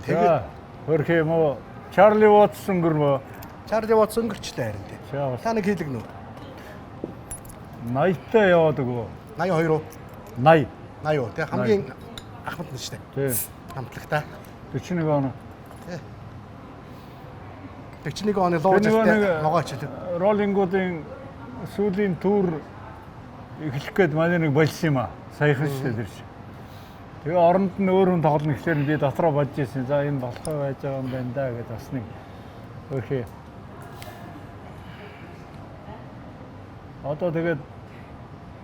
Тэгээ хөрх юм уу? Чарли Вотс өнгөрмөө. Чарли Вотс өнгөрчлээ харин тий. Та нэг хийлэг нүү. 80-тай яваад өгөө. 82 уу? 80. 80 уу? Тэг хамгийн ахмад нь штэ. Тий. Хамтлагтай. 41 он. Тий. 41 оны луужтай могооч л. Роллингуудын сүүлийн тур эхлэх гээд манай нэг болсон юм аа. Саяхан шүү дээ тэр чинь. Тэгээ оронд нь өөрөө тоглоно гэхлээр би дотроо бодож ирсэн. За энэ болохгүй байж байгаа юм байна да гэдээ бас нэг өөрхий. Одоо тэгээд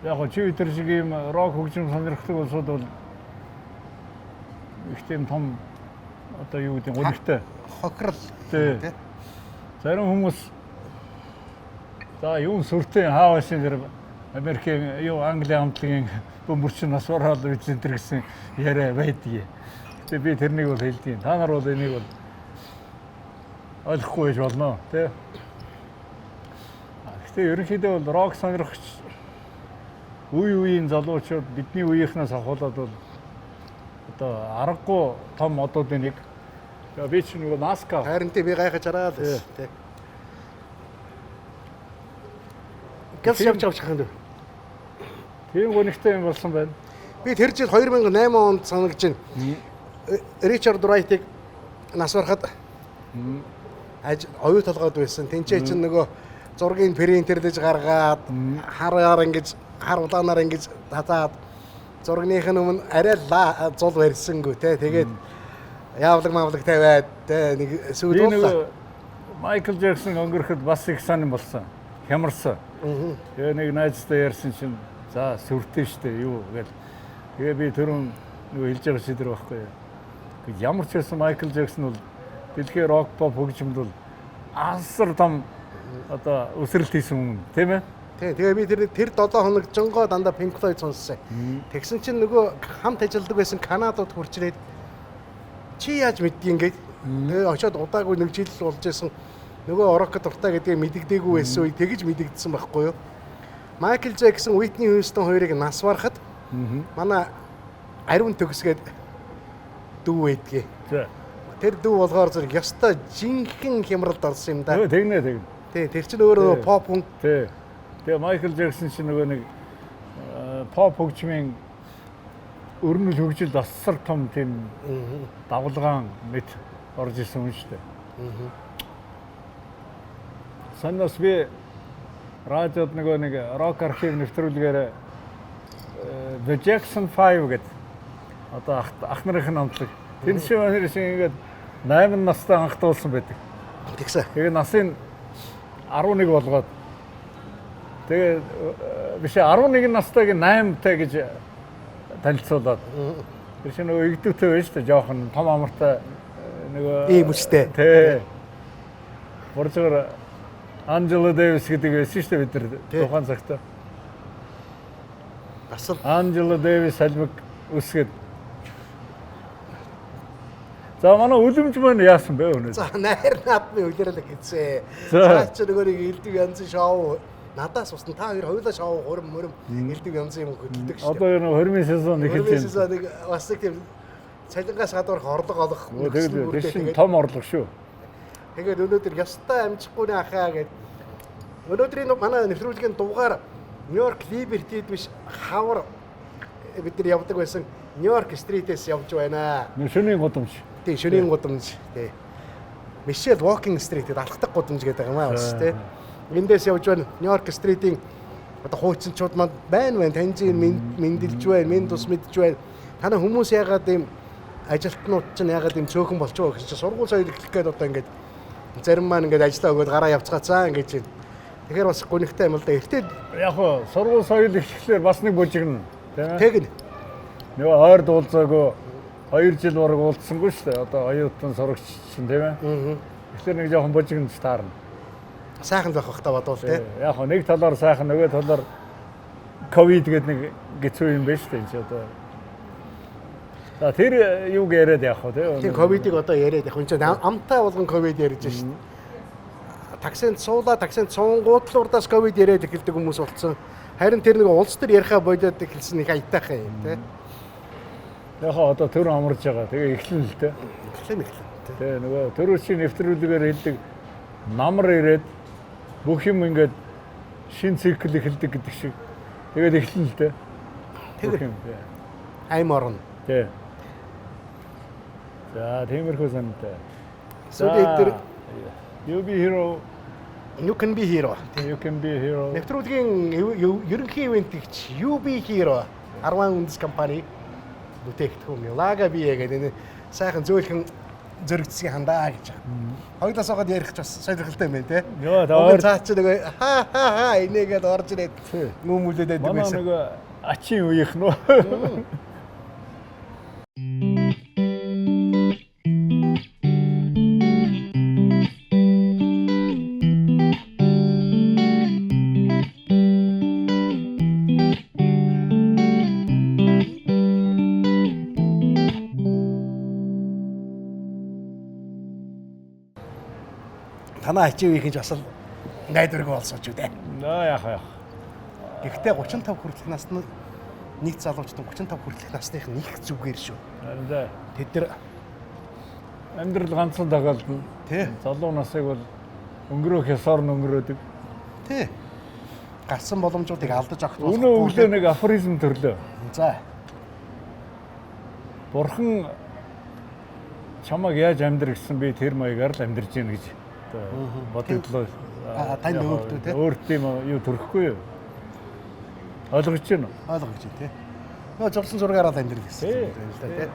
яг гоо чи тэр шиг юм рок хөгжим сонирхдаг улсууд бол их тийм том одоо юу гэдэг гонхтой хохирол тий. Зарим хүмүүс за юу сүртэй хаавашин тэр Америкийн юу Англи хамтлагийн бөмбөрчин нас ороод үзэн тэр гэсэн яриа байдгийг. Гэтэ би тэрнийг бол хэлдэг. Та нар бол энийг бол ойлгохгүй байж болно тий. Гэтэ ерөнхийдөө бол рок сонирхогч үеийн залуучууд бидний үеийнхнээс ахуулаад бол одоо аргагүй том одуудын нэг. Би ч нэг Наска. Харин тий би гайхаж хараад тий. Гэвч явж хахын. Тийм гонхтой юм болсон байна. Би тэр жил 2008 онд санагч байна. Ричард Райтыг нас барахад оюу толгойд байсан. Тэнцээ чинь нөгөө зургийн принтерлж гаргаад хараар ингэж хар улаанаар ингэж татаад зургийнхын өмнө арай зул барьсангүй те. Тэгээд явлаг тавиад те нэг сүйд уулаа. Майкл Джексон өнгөрөхөд бас их сонирн болсон. Хямарсан. Тэгээ нэг найзтай ярьсан чинь за сүртэй штэ юу гэл. Тэгээ би түрүүн нөгөө хэлж байгаа шийдэр байхгүй. Ямар ч байсан Майкл Джексон бол дэлхийн рок поп хөгжимд бол асар том одоо өсрэлт хийсэн хүн тийм ээ. Тэгээ би тэр 7 хоног жонгоо дандаа Pink Floyd сонссон. Тэгсэн чинь нөгөө хамт ажилладаг байсан Канадад хурцрээд чи яаж мэддгийг ингээд тэгээ очиод удаагүй нэг жил болж исэн нөгөө орок дуртай гэдгийг мэддэгдээгүй байсан үе тэгж мэдэгдсэн байхгүй юу. Майкл Джексон, Уитни Хьюстон хоёрыг нас барахад манай ариун төгсгээд дүү байдгийг. Тэр дүү болохоор зэрэг ёстой жинхэнэ хямралд орсон юм да. Тэгнэ. Тий, тэр чинь өөрөө поп хүн. Тий. Тэгээ Майкл Джексон чинь нөгөө нэг поп хөгжмийн өрнөл хөгжилд асар том тийм давлгаан мэт орж исэн юм шүү дээ. Санаас би радиод нөгөө нэг рок архив нэвтрүүлгээр The Jackson 5 гэдэг одоо ах нарын хамтлаг. Тэр шиг өнөр шиг ингээд 8 настай анхдуулсан байдаг. Тэгсэн. Тэгээ насын 11 болгоод тэгээ биш 11 настайг 8-тай гэж танилцуулаад. Тэр чинь нөгөө игдүүтэй байж та жоохон том амартай нөгөө ийм үстэй. Тий. Борцоор Анжела Дэвис гэдэг байсан шүү дээ бид нар тухайн цагтаа. Бас л Анжела Дэвис албаг үсгээд. За манай үлэмж маань яасан бэ өнөө? за найр наадмын үлрэлэг хийцээ. За чи нөгөө нэг элдэг янзын шоу надаас усна та хоёр хоёулаа шоу хурм элдэг янзын юм хөдөлдөг шүү дээ. Одоо энэ хормын сезон эхэлж байна. Сезоныг бас нэг тийм цалингаас гадуурх орлого олох. Тэр чинь том орлого шүү. Тэгээд өнөөдөр ёстой амжихгүй нэ ахаа гэд. Өнөөдрийн манай нэвтрүүлгийн дугаар Нью-Йорк Либертид биш хавар бид нар явдаг байсан Нью-Йорк стритээс явж байна. Шөнийн гудамж. Тий, шөнийн гудамж. Тий. Мишель Walking Street-д алхдаг гудамж гэдэг юм аа бас тий. Эндээс явж байна. Нью-Йорк стритийн одоо хуучинчууд манд байна. Таньжийн мэндэлж байна, минь тус мэдж байна. Танай хүмүүс яагаад ийм ажилтнууд чинь яагаад ийм цөөхөн болчихоо гэж чинь сургууль соёл эхлэх гээд одоо ингээд зарим маань ингээд ажиллаа өгөөд гараа явцгаацаа ингэж байна. Тэгэхээр бас гонигтай юм л да. Эртээ Яг нь сургууль соёл эхлэхээр бас нэг бужигна. Тэгнь. Нөгөө ойр дуулзаагүй 2 жил бараг уулзсангүй шүү дээ. Одоо оюутан сурагч чинь тийм ээ. Тэгэхээр нэг жоохон бужигнж таарна. Сайхан байх бах та бодвол тий. Яг нь нэг талаар сайхан нөгөө талаар ковид гэдэг нэг гэцүү юм байна шүү дээ энэ ч одоо. За тэр юуг яриад явах вэ? Тийм ковидыг одоо яриад явах. Энд чинь амтай болгон ковид ярьж шít. Таксинд суунгууд л урдаас ковид яриад эхэлдэг хүмүүс болсон. Харин тэр нэг улс төр ярихаа болоод эхэлсэн их аятайхан юм тий. яхаа одоо төр амарч байгаа. Тэгээ эхлэн л дээ. Эхлэн. Тэгээ нөгөө төрөөсийн нэвтрүүлгээр хэлдэг намар ирээд бүх юм ингээд шин цикл эхэлдэг гэдэг шиг. Тэгээд эхлэн л дээ. Тэр аймаг орно. Тий. За тиймэрхүү санаатай. So дээр You be hero. You can be hero. You can be hero. Нэвтрүүлгийн ерөнхий ивэнтгч UB Hero 10 үндэс компани бүтээгдэхүүн Лага бие гэдэг энэ сайхан зөөлхөн зөрөгдсөн хандаа гэж байна. Хоёулаас хаад ярих ч бас сонирхолтой юм байна те. Йоо доор цаач нөгөө ха энийгээд орж ирээд нүүмүүлээд байдаг байсан. Манай нөгөө ачин үеийнх нөө. Танаа ачив их гэж бас л найдваргүй болсон ч үү дээ. Яах. Гэхдээ 35 хүртэлх насны нэг залуучдын 35 хүртэлх насных нь их зүгээр шүү. Харин да. Тэд нар амьдрал ганцхан дагалдана. Тий. Залуу насыг бол өнгөрөөх ёсоор нь өнгөрөөдөг. Тий. Гарсан боломжуудыг алдаж авах болохгүй. Өнөө өглөө нэг афоризм төрлөө. За. Бурхан чамайг яаж амьдрах гэсэн би тэр маягаар л амьдарч гин гэж бодогдлоо. Танд өөртөө тий. Өөрт юм юу төрөхгүй юу? Ойлгож байна уу? Ойлгож байна тий. Нөө зурсан зургаараа амьдрал гэсэн юм байна тий.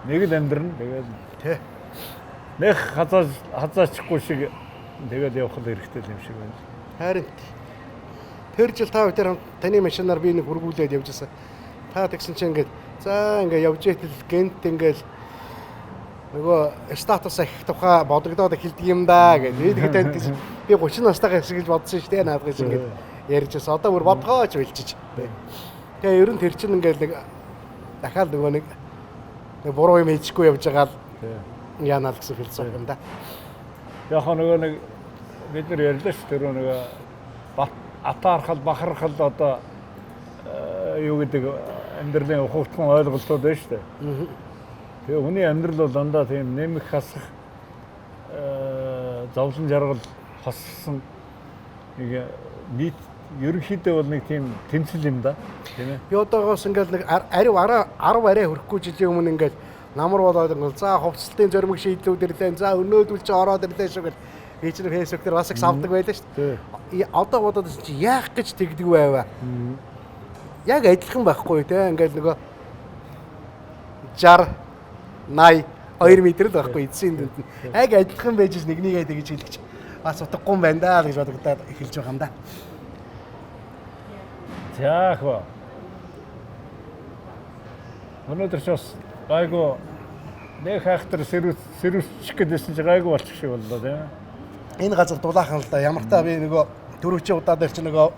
Нэг л амьдрна тэгээд тий. Нэг хазаачгүй шиг тэгээд явах л хэрэгтэй юм шиг байна. Харин тэр жил та бүхэн таны машинаар би нэг хургуулээд явж байсан. Та тэгсэн чинь ингээд за ингээд явж итэл гэнт ингээд нөгөө статус их тухай бодогдоод эхэлдэг юм да гэдэг. Тэгээд би 30 настайгаа хэсэг гэж бодсон шүү дээ наадгаж ингээд ярьж байсан. Одоо бүр бодгооч билжиж. Тэгээ ер нь тэр чинь ингээд нэг дахиад нөгөө нэг буруу юм хийчихгүй явж байгаа л яанаа л гэсэн философи юм да. Яг нөгөө нэг бид нар ярьлаа шүү дээ нөгөө атаархал бахархал одоо юу гэдэг амьдралын ухагтхан ойлголтууд байна шүү дээ. Тэгээ хүний амьдрал бол дандаа тийм нэмэх хасах зовлон жаргал хоссон нэг нийт ерөнхийдөө бол нэг тийм тэмцэл юм да. Тийм ээ. Би одоогоос ингээл нэг 10 арай хүрэхгүй жилийн өмнө ингээл намар болоод ингээл за хувцалтын зоримог шийдлүүд ирлээ. За өнөөдөл чи ороод ирлээ шүү гэл би чинь фэйсбүүк дээр бас их савдаг байлаа шүү дээ. Одоо бодоод чи яах гэж тэгдэг байваа. Яг адилхан байхгүй те ингээл нөгөө 60 80 2 метр л байхгүй эцсийн дүнд нь. Яг адилхан байж нэгнийгээ тэгж хэлчих. Бас утгагүй юм байна да гэж бодогдоод эхэлж байгаа юм да. Яах вэ? Өнөөдөр ч бас гайгүй нэг хайхтар сэрүүсчих гэдсэн чи гайгүй болчих шиг боллоо тийм. Энэ газар дулаахан л да. Ямар та би нөгөө төрөвчийн удаа дээр чи нөгөө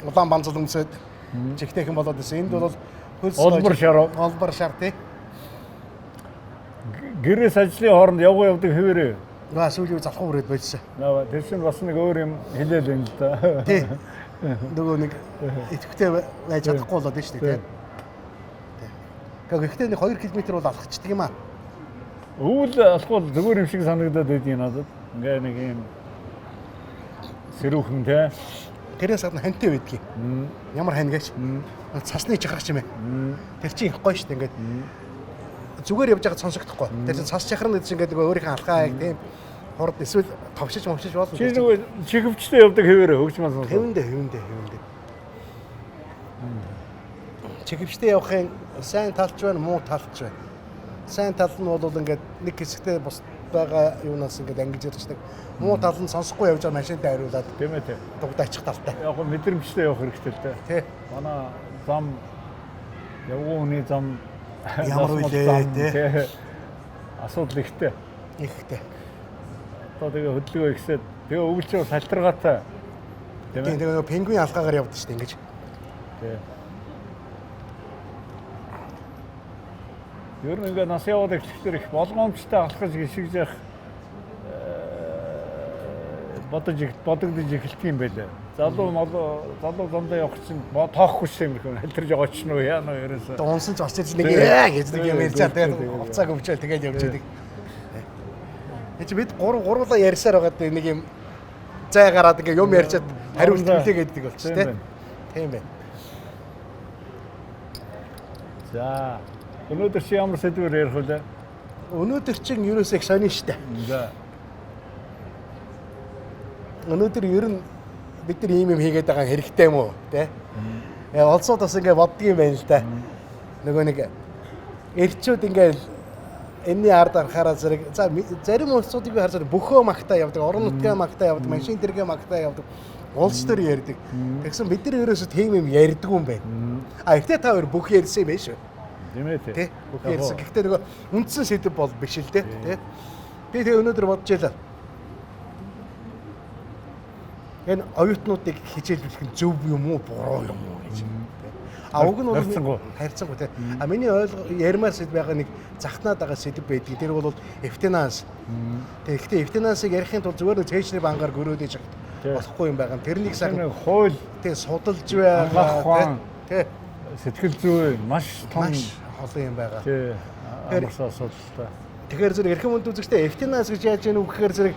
улаан банзал өмсөд жигтэйхэн болоод байсан. Энд бол хөлс олбор шар тий. Гэрээс ажлын хооронд явдаг хэвээрээ. Наа сүүлийн залхуу хүрээд байжсан. Наа тэр чинь бас нэг өөр юм хэлээл юм л да. Тий. Нөгөө нэг итгэвтэй байж чадахгүй болоод байна шүү дээ тий. Гэхдээ нэг 2 км бол алхацдаг юм аа. Өвөл алхвал зүгээр юм шиг санагдаад байдгийг надад. Ингээ нэг юм сэрүүхэн тий. Тэрээс гадна хантай байдгийг. Ямар хань гэж. Цасны чахрах юм ээ. Тэр чинь их гоё шүү дээ ингээд. Зүгээр явж байгаа сонсогдохгүй. Тэр чинь цас чахрын гэдэг чинь ингээд өөрийнхөө алхаа яг тийм хурд эсвэл товшиж болно. Чи нөгөө чихвчтэй явдаг хэвээрээ хөгжмөн сонсон. Хэвэндээ. Чихвчтэй явахын сайн талч байна, муу талч байна. Сайн тал нь бол ингээд нэг хэсэгтээ бус байгаа юунаас ингээд ангиж ярьдаг. Муу тал нь сонсохгүй явж байгаа машинтай хариулаад тийм ээ тий. Дугдаачих талтай. Яг гоо мэдрэмжтэй явах хэрэгтэй л дээ. Тий. Манай зам явган хүний зам ямар үлээ тий. Асуудал ихтэй. Ихтэй. Одоо тэгээ хөдөлгөөн ихсээд тэгээ өвлчөө салтаргаатай. Тийм ээ. Тэгээ пингвин алхаагаар явдаг шүү дээ ингэж. Тий. Ер нь ингээд нас яваад эхлэхээр их болгоомжтой алхаж гიშгэж явах бодогдож эхэлт юм байлаа. залуу зандаа явах чинь тоохгүй ш юм хэрэг хэлтэрж байгаа ч нү яа нөө ерөөсөө. Унсан ч очиж нэг гэж нэг юм ярьчаа тэгээд хуцааг өвчөөл тэгээд явж байдаг. Эч бид гурлаа ярьсаар байгаа нэг юм зай гараад ингээ юм ярьчаад хариулт үлээ гэдэг болчих тийм. Тийм байна. За өнөөдөр чи ямар сэдвээр ярих вэ? Өнөөдөр чинь ерөөсөө их сонин штэ. За. Өнөөдөр ер нь бид нар ийм юм хийгээд байгаа хэрэгтэй юм уу те? Олцоод бас ингээ боддгийм байна л да. Нөгөө нэг эрчүүд ингээл энэний ард анхаараа зэрэг за зарим улсуудыг би харж бөхөө магтаа явдаг, орон нутгаа магтаа явдаг, машин тэргээ магтаа явдаг, улс төр ярьдаг. Тэгсэн бид нар ерөөсөө тийм юм ярьдгүй юм байна. А ихтэй та хоёр бүх ярьсан юм байна шүү. Тийм ээ тий. Бүх ярьсан. Гэхдээ нөгөө үндсэн сэдв бол биш л дээ тий. Би тэгээ өнөөдөр бодож ялаа. Энэ оюутнуудыг хичээлүүлэх нь зөв юм уу, буруу юм уу гэж. А уг нь харьцангуй тий. А миний ярмаар сэдв байгаа нэг захнаад байгаа сэдв байдаг. Тэр бол эвтенанс. Тэгэхдээ эвтенансыг ярихын тулд зүгээр нэг цэжний бангаар гөрөөдөж болохгүй юм байгаа. Тэрнийг сайхан хууль тий судалж байгаа тий. Сэтгэл зүй маш том олон юм байгаа. Тий. Амарс асуудалтай. Тэгэхээр зэрэг эрхэм хүнд үзэгчтэй эвтенанс гэж яаж яах вэ гэхээр зэрэг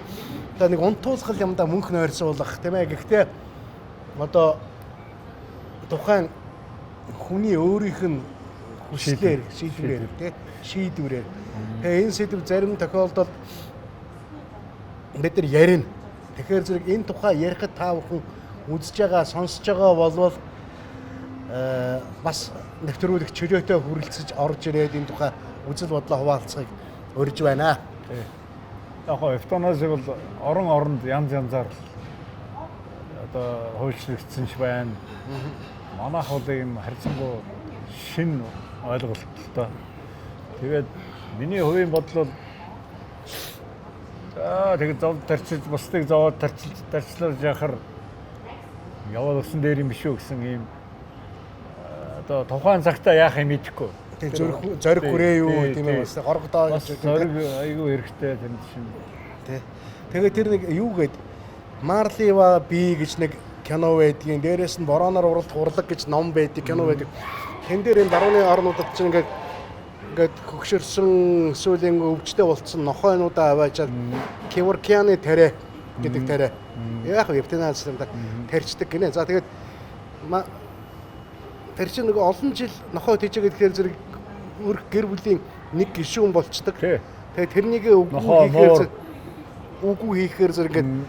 одоо нэг унтуулгал юмдаа мөнх нойрсуулах тийм ээ. Гэхдээ одоо тухайн хүний өөрийнх нь хүслээр шийдвэрээр тий шийдвэрээр. Тэгээ энэ сэдв зарим тохиолдолд бид нар ярина. Тэгэхээр зэрэг энэ тухай ярихад та бүхэн үзэж байгаа, сонсож байгаа болвол бас нэвтрүүлэх чөлөөтэй хүрэлцэж орж ирээд энэ тухай үзэл бодлоо хуваалцахыг урьж байна. Яг гоо эвтаназыг бол оронд янз янзаар одоо хуульчлагдсан ч байна. Манайх бол ийм харьцангуй шин ойлголттой. Тэгээд миний хувийн бодол бол тэгээд зов тарчилж бусдыг зовоод тарчлаж яхаар яваад өсөн дээр юм биш үү гэсэн ийм одоо тухайн цагтаа яах юм мэдэхгүй. Тэг зориг хүрээ юу тийм ээ бас горгодоо гэж зориг айгүй хэрэгтэй тэнд шин. Тэ. Тэгээд тэр нэг юу гээд Марлива би гэж нэг кино байдгийн дээрээс нь бороноор уралдах урлаг гэж ном байдаг кино байдаг. Тэн дээр энэ барууны орнуудад чинь ингээд хөгшөрсөн сүүлийн өвчтэй болцсон нохойнуудаа аваачаад Кеворкианы тариа гэдэг тариа. Яг эвтенанс юм да тарьчдаг гинэ. За тэгээд тэр чинь нэг олон жил нохой тийчээ гэхээр зэрэг өрх гэр бүлийн нэг гишүүн болцдог. Тэгээд тэрнийг үгүй хийхээр зэрэг ингээд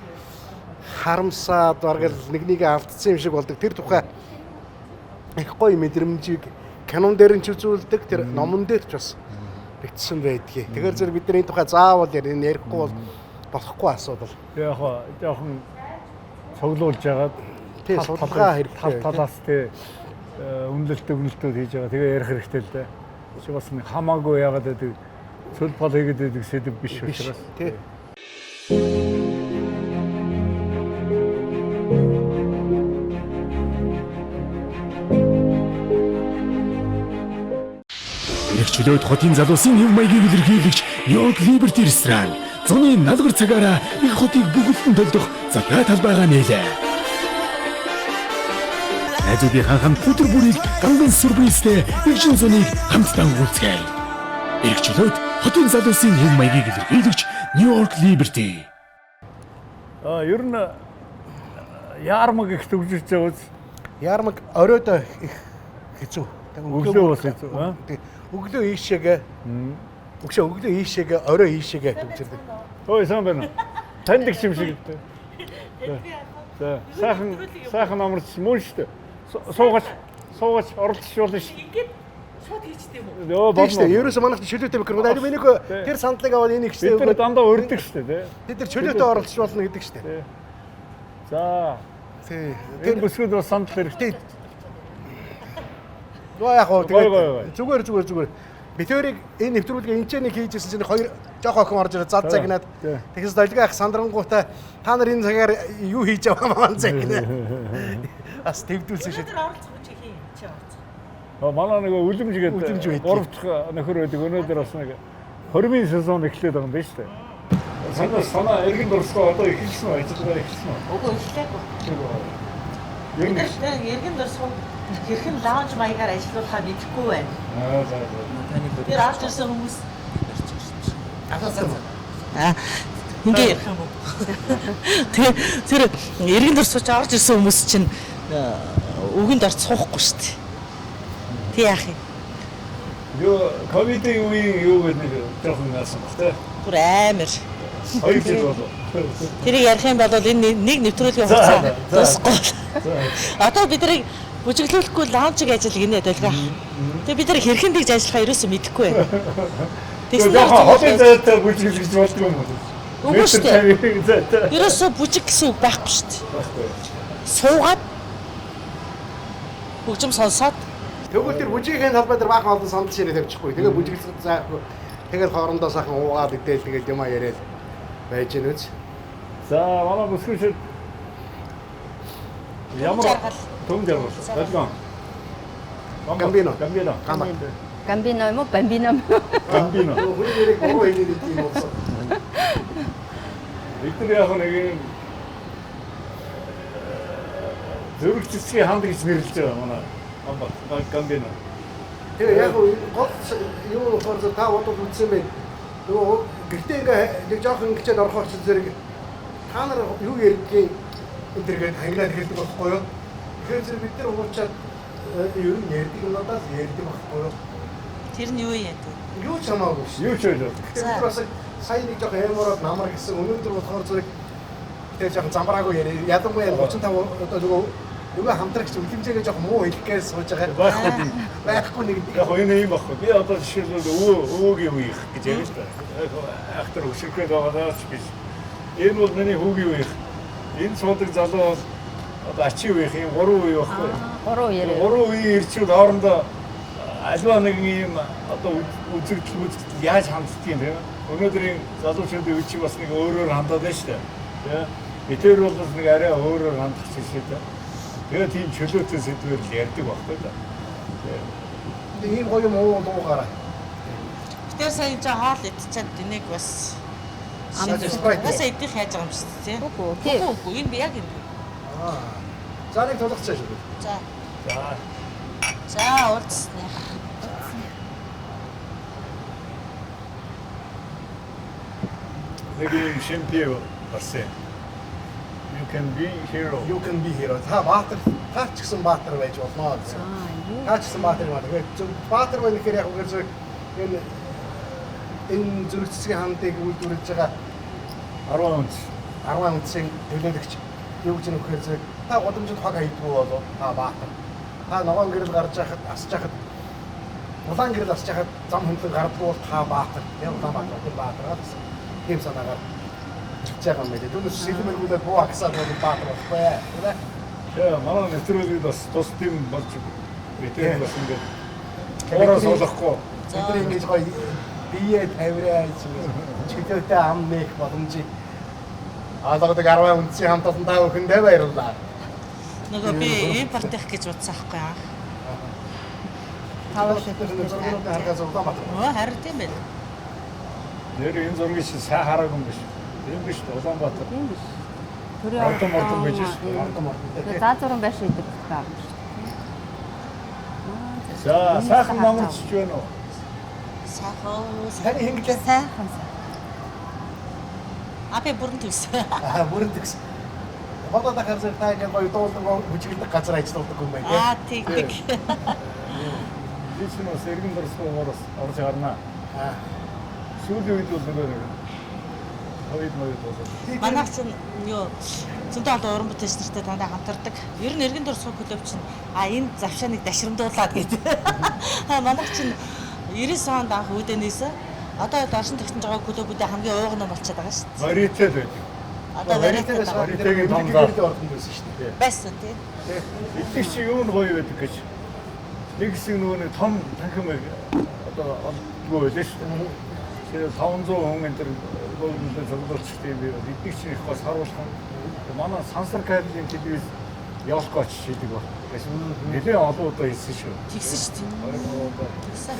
харамсаад баргал нэгнийг автцсан юм шиг болдог. Тэр тухай их гоё мэдрэмжийг кинон дээр нь ч үзүүлдэг. Тэр номон дээр ч бас бичсэн байдгийг. Тэгэхээр зэрэг бид нар энэ тухай заавал ярихгүй бол болохгүй асуудал. Яг жоохон цоглуулж яагаад тий судалгаа хэрэгтэй. Талаас тий үнэлэлт өгнөлтүүд хийж байгаа. Тэгээ ярих хэрэгтэй л дээ. Чи бас нэг хамаагүй яагаад гэдэг цөл пол хийгээд байдаг сэдв биш учраас тий. Чөлөөт хотын залуусын хэв маягийг илэрхийлэгч York Liberty ресторан зуны налгар цагаараа их хотыг бүгдэн төлдөх завьтай талбайгаа нээлээ. Найзуудын хамт өдөр бүрийг ганган сүрпризтэй эгжин зуныг хамтдаа уулзгая. Ирэх чөлөөт хотын залуусын хэв маягийг илэрхийлэгч York Liberty. Ер нь яармаг их төвлөрч байгаа үз. Яармаг оройдоо их хэцүү. Өглөө бас хэцүү. Өглөө ийшээгээ. Өглөө ийшээгээ, орой ийшээгээ төвчөрдөг. Ой сайн байна. Таньдаг юм шиг гэдэг. За сайхан амарч мөн шүү дээ. Суугач оролцуулна шүү. Ингээд шууд хийчтэй юм уу? Йоо болно. Ерөөсөө манайх чөлөөтэй микрофон. Ари миний тэр сандлыг аваад энийг ихтэй өгөөд дандаа урддаг шүү дээ. Бид нар чөлөөтэй оролцуулна гэдэг шүү дээ. За. Тэр бүсгүүд бас сандал хэрэгтэй. Яг гоо тэгээд зүгээр. Битэрийг энэ нэвтрүүлгээ энэчнийг хийжсэн чинь хоёр жоох охин орж ирээд зад загнаад тэгээс долгио ах сандрангуутай та нар энэ цагаар юу хийж байгаа маань загнаа. Бас төвдүүлсэн шүү. Тэр оролцох чи хий чи оролцох. Манай нэг үлэмжгээд 3 дахь нөхөр байдаг. Өнөөдөр бас нэг 20-ийн сезон эхлээд байгаа юм байна шүү дээ. Санаа эргэн дурсгаа одоо эхэлсэн үү? Ажиллагаа эхэлсэн үү? Үгүй эхлэхгүй. Иргэн дор суух хэрхэн лаунж маягаар ажиллахаа мэдэхгүй байна. За. Тэр авч ирсэн хүмүүс ингээ тэр иргэн дор сууж орж ирсэн хүмүүс чинь үгэнд орж суухгүй шүү дээ. Тэг яах юм? Юу ковидын үеийн юу гэдэг нэг жоохон наасан баг тий. Түр амар. 2 жил болов. Тэрийг ярих юм бол энэ нэг нэвтрүүлгийн хугацаа дуусахгүй. Одоо бид нарыг бүжиглүүлэхгүй лаунжиг ажил гинэ долгоо. Тэгээ бид нар хэрхэн тэгж ажиллахаа ерөөсөө мэдэхгүй байна. Тэгээд хотын зайтай бүжиглэж болдгоо юм уу? Үгүй шүү дээ. Ерөөсөө бүжиг гэсэн үг байхгүй шүү дээ. Суугаад хөгжим сонсоод Тэгвэл тэр бүжигийн талбай дээр баахан олон санал ширээ тавьчихгүй. Тэгээ бүжиглэх заахгүй. Тэгээд хоорондоо сайхан уугаад идээл тэгээд юм яриад байж гэнэ үз. За манай бүсгүйчд ямар том жаргал. Долгоо. Гамбино. Гамбино юм уу? Бамбино. Гамбино. Хүний нэрийг буруу хэлээд ийм болсон. Бид яг нэг юм зөвхөн цэцгийн ханд гэж нэрлэж байгаа манай Гамбино. Тэгээ яг гол юу болохоор та бодвол үзсэн байх. Нөгөө гэртээ ингээ нэг жоохон ингэчээд орохоор ч зэрэг та нар юу ярьдгийг энэ төргээд ханглаад хэлдэг байхгүй юу? Тэгэхээр зэрэг бид нар уучаад ер нь ярьдаг надаас ярьдаг байхгүй юу? тэр нь юу яадаг? Юу ч хамаагүй шүү. Юу ч ойлоо. Тэгэхээр бид бас сайн нэг жоохон ямараад намар гэсэн өнөөдөр болохоор зэрэг тэгээ жоохон замбраагүй яриа. Ядангуяа 35 одоо нөгөө хамтрагч үлэмжээгээ жоохон муу хэлэхгээс сууж байгаа. Байхгүй нэг. Яг энэ юм баггүй. Би одоо жишээлбэл өвөгийн үеих гэж ярьж байгаа. Ахтар өшөрхөд байгаадаа ч биш. Энэ бол миний хүүгийн үеих. Энэ суудаг залуу одоо ачи үеих юм 3 үе баггүй. 3 яриа. 3 үеийн ирчүүд хоорондоо альва нэг юм одоо үзэгдэл яаж ханддаг юм бэ? Өнөөдрийн залуучуудын үе чи бас нэг өөрөөр хандаад байна шүү дээ. Тэ? Эдгээр бол бас нэг арай өөрөөр хандах шиг дээ. Тэгээд тийм чөлөөтэй сэдвээр л ярьдаг байхгүй да. Тэгээ ийм гоё муу дуугаараа. Тэр сая жаа хоол идчихад энийг бас бас идэх яаж байгаа юм шиг тийм. Үгүй энэ яг юм. За нэг тулгацаа шүү. За. За уулзсны. Нэг юм шимпио басээ. You can be hero. You can be hero. Та баатар, та ч гэсэн баатар байж болно гэсэн. Та ч гэсэн баатар байна. Тэгээд баатар байх гэхээр яг үгээр зөв энэ зүрх цэцгийн хандыг үйлдвэрлэж байгаа 10 үндсийн төлөөлөгч юу гэж нөхөр зөв та удамжид хог хайдгүй болов та баатар. Та ногоон гэрэл гарч яхад асч яхад улаан гэрэл асч яхад зам хөндлөн гардгүй бол та баатар. Яг та баатар гэсэн. Тийм санаагаар чага мэдээ. Түүнээс сэлмэргүүлээд буу аксаар бол баатар болохгүй. Тэгээ манай нэвтрүүлгийг бас тус тийм болж мэдээ бас ингээд орос болохгүй. Тэр ингэж гоё бие тавираа чөлөөтэй ам нэх боломжийг аалгадаг 10 үндсийн хамт олон та бүхэндээ баярлалаа. Нөгөө би импорт хийх гэж утсан байхгүй аа. Таваш зургуудыг харахаас Улаанбаатар. Харин тийм байл. Нэр энэ зургийг чи сайн хараагүй юм биш. Тийм биш Улаанбаатар. Тийм биш. Төрийн Ордон байж шүү. Тэгээ заазуурын байшин идэг байгаа юм шүү. За сайхан намарч байна уу? Сайхан. Таны хинглээ. Сайхан. Апе бүрэн төгсөн. Бүрэн төгс. Бодоод ахаар зэрэг та ингэ гоё дуулан бүжиглэх газар ажилладаг юм байна Тэг. Би ч нөө сэргэн дурсгоогоос орж гарнаа. Сүүлийн үед бол нөгөө хойд болоо. Манайх чинь юу зөндөө олон уран бүтээлч нартай дандаа хамтардаг. Ер нь эргэн дурсгал клуб чинь энэ завшааныг дашрамдуулаад гэдэг. Манайх чинь 90 онд анх үүдэнээс одоо доршин тогтнож байгаа клубүүдээ хамгийн ууган ном болчиход байгаа шүү дээ. Варитет байдаг. Одоо Варитегийн томлоо орхон байсан шүү дээ. байсан тийм. Итгэж чи юу нь гоё байдаг гэж. Нэг хэсэг нөгөө нэг том танхим одоо олдгоо байлаа шүү дээ. Тэгээ 500 хүн энэ төр гол зөвлөлтчтэй би итгэж чи их бас харуулах юм. Манай сансар кабелийн телевиз явах гэж шийдэг ба. Нэлээ олон удаа хийсэн шүү. Тэгсэн шүү дээ. Тэгсэн.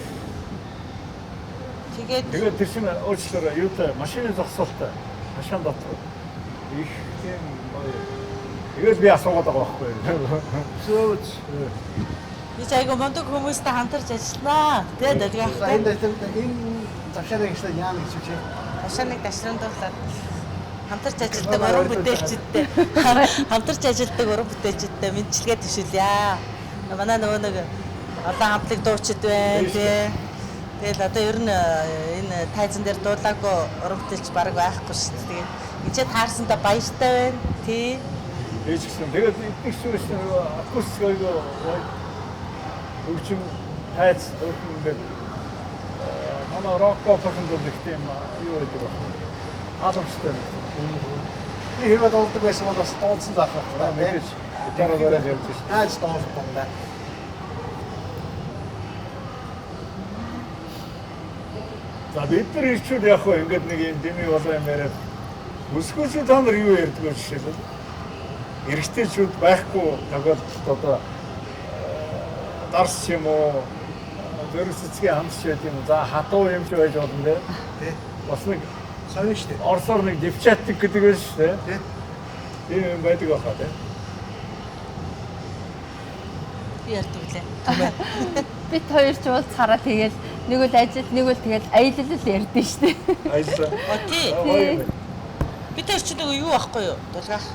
Тэгээд тэр чинь өөрчлөлөө юутай машины зогсоолтой машин дотор их тийм Тэгээд би асуугаад байгаа байхгүй. Зөөж. Би ч айгу мундаг хүмүүстэй хамтарч ажилланаа. Тэгээд Энэ завшааны гişтэй яа гэж чи. Хашааныг дашрандуулаад хамтарч ажилладаг уран бүтээлчдтэй хамтарч ажилладаг уран бүтээлчдтэй мэдчилгээ төшүүлье. Манай нөгөө нэг одоо хамтлаг дуучид байна тий. Тэгэл одоо ер нь энэ тайзан дээр дуулаагүй уран бүтээлч баг байхгүй шүү дээ. Тэгээд эцээ таарсандаа баяртай байна тий. Ээж гэсэн. Тэгээд эдгээр шүүс акустик хөгжим тайз ингээд манай рок попын дэхтэй юм юу гэдэг вэ? Адамстай. Би хэрвээ дуулдаг байсан бол бас дуулсан заах байна. Мэдээж гитараар бариад явж шээ. Яаж дуулах юм бэ? За бид нар ирчүүд яг хөө ингээд нэг юм дэмий болоо юм яриад өсгөөчүүд та нар юу ярьдаг вэ жишээлбэл эрэгтэйчүүд байхгүй тохиолдолд одоо дарс юм уу зөрөс цэцгийн хамс байт юм. За хатуу юм шиг байж болно те. Тий. Бас нэг Сонин шүү дээ. Оросоор нэг девчатик гэдэг байсан шүү дээ. Тий. Тийм юм байдаг баха те. Би ярьдаг лээ. Бид хоёр ч уулзахаараа тэгэл нэг үл ажил, нэг үл тэгэл аялал ярьдэн штэ. Аялаа. Оо тий. Бид тэр чинь нөгөө юу байхгүй юу? Дулгаах.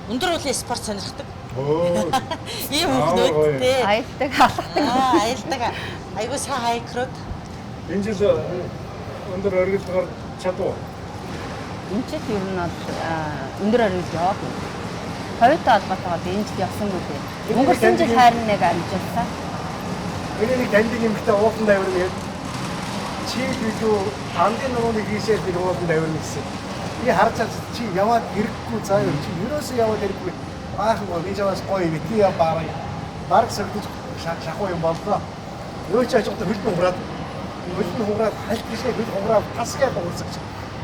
Өндөр уулын спорт сонирхдаг. Оо. Ийм хүмүүс тий. Аялдаг халахдаг. Аялдаг. Айгуу сайн хайкрууд. Энэ жил өндөр оргилгаар чадуу. Энэ ч ер нь өндөр оргил яваагүй. Хоёртой холбоотойгоо би энэ жил явсангүй дээ. Өнгөрсөн жил хайрын нэг амжилтсан. Миний нэг таньдаг юмхтай уулан дайвар нэг чи юу андын нурууны хийшээс нэг уулан дайвар гэсэн. Би харж чад чи яваад ирэхгүй заа юу чи юусоо яваад ирэхгүй. Баахан би чамаас гоё бити я баарай. Бараг сэгдэж шахуу юм боллоо. Юу ч ажигтай хөлбөн хугараад хальт гişээ хөл хугараад тасгаад уурсагч.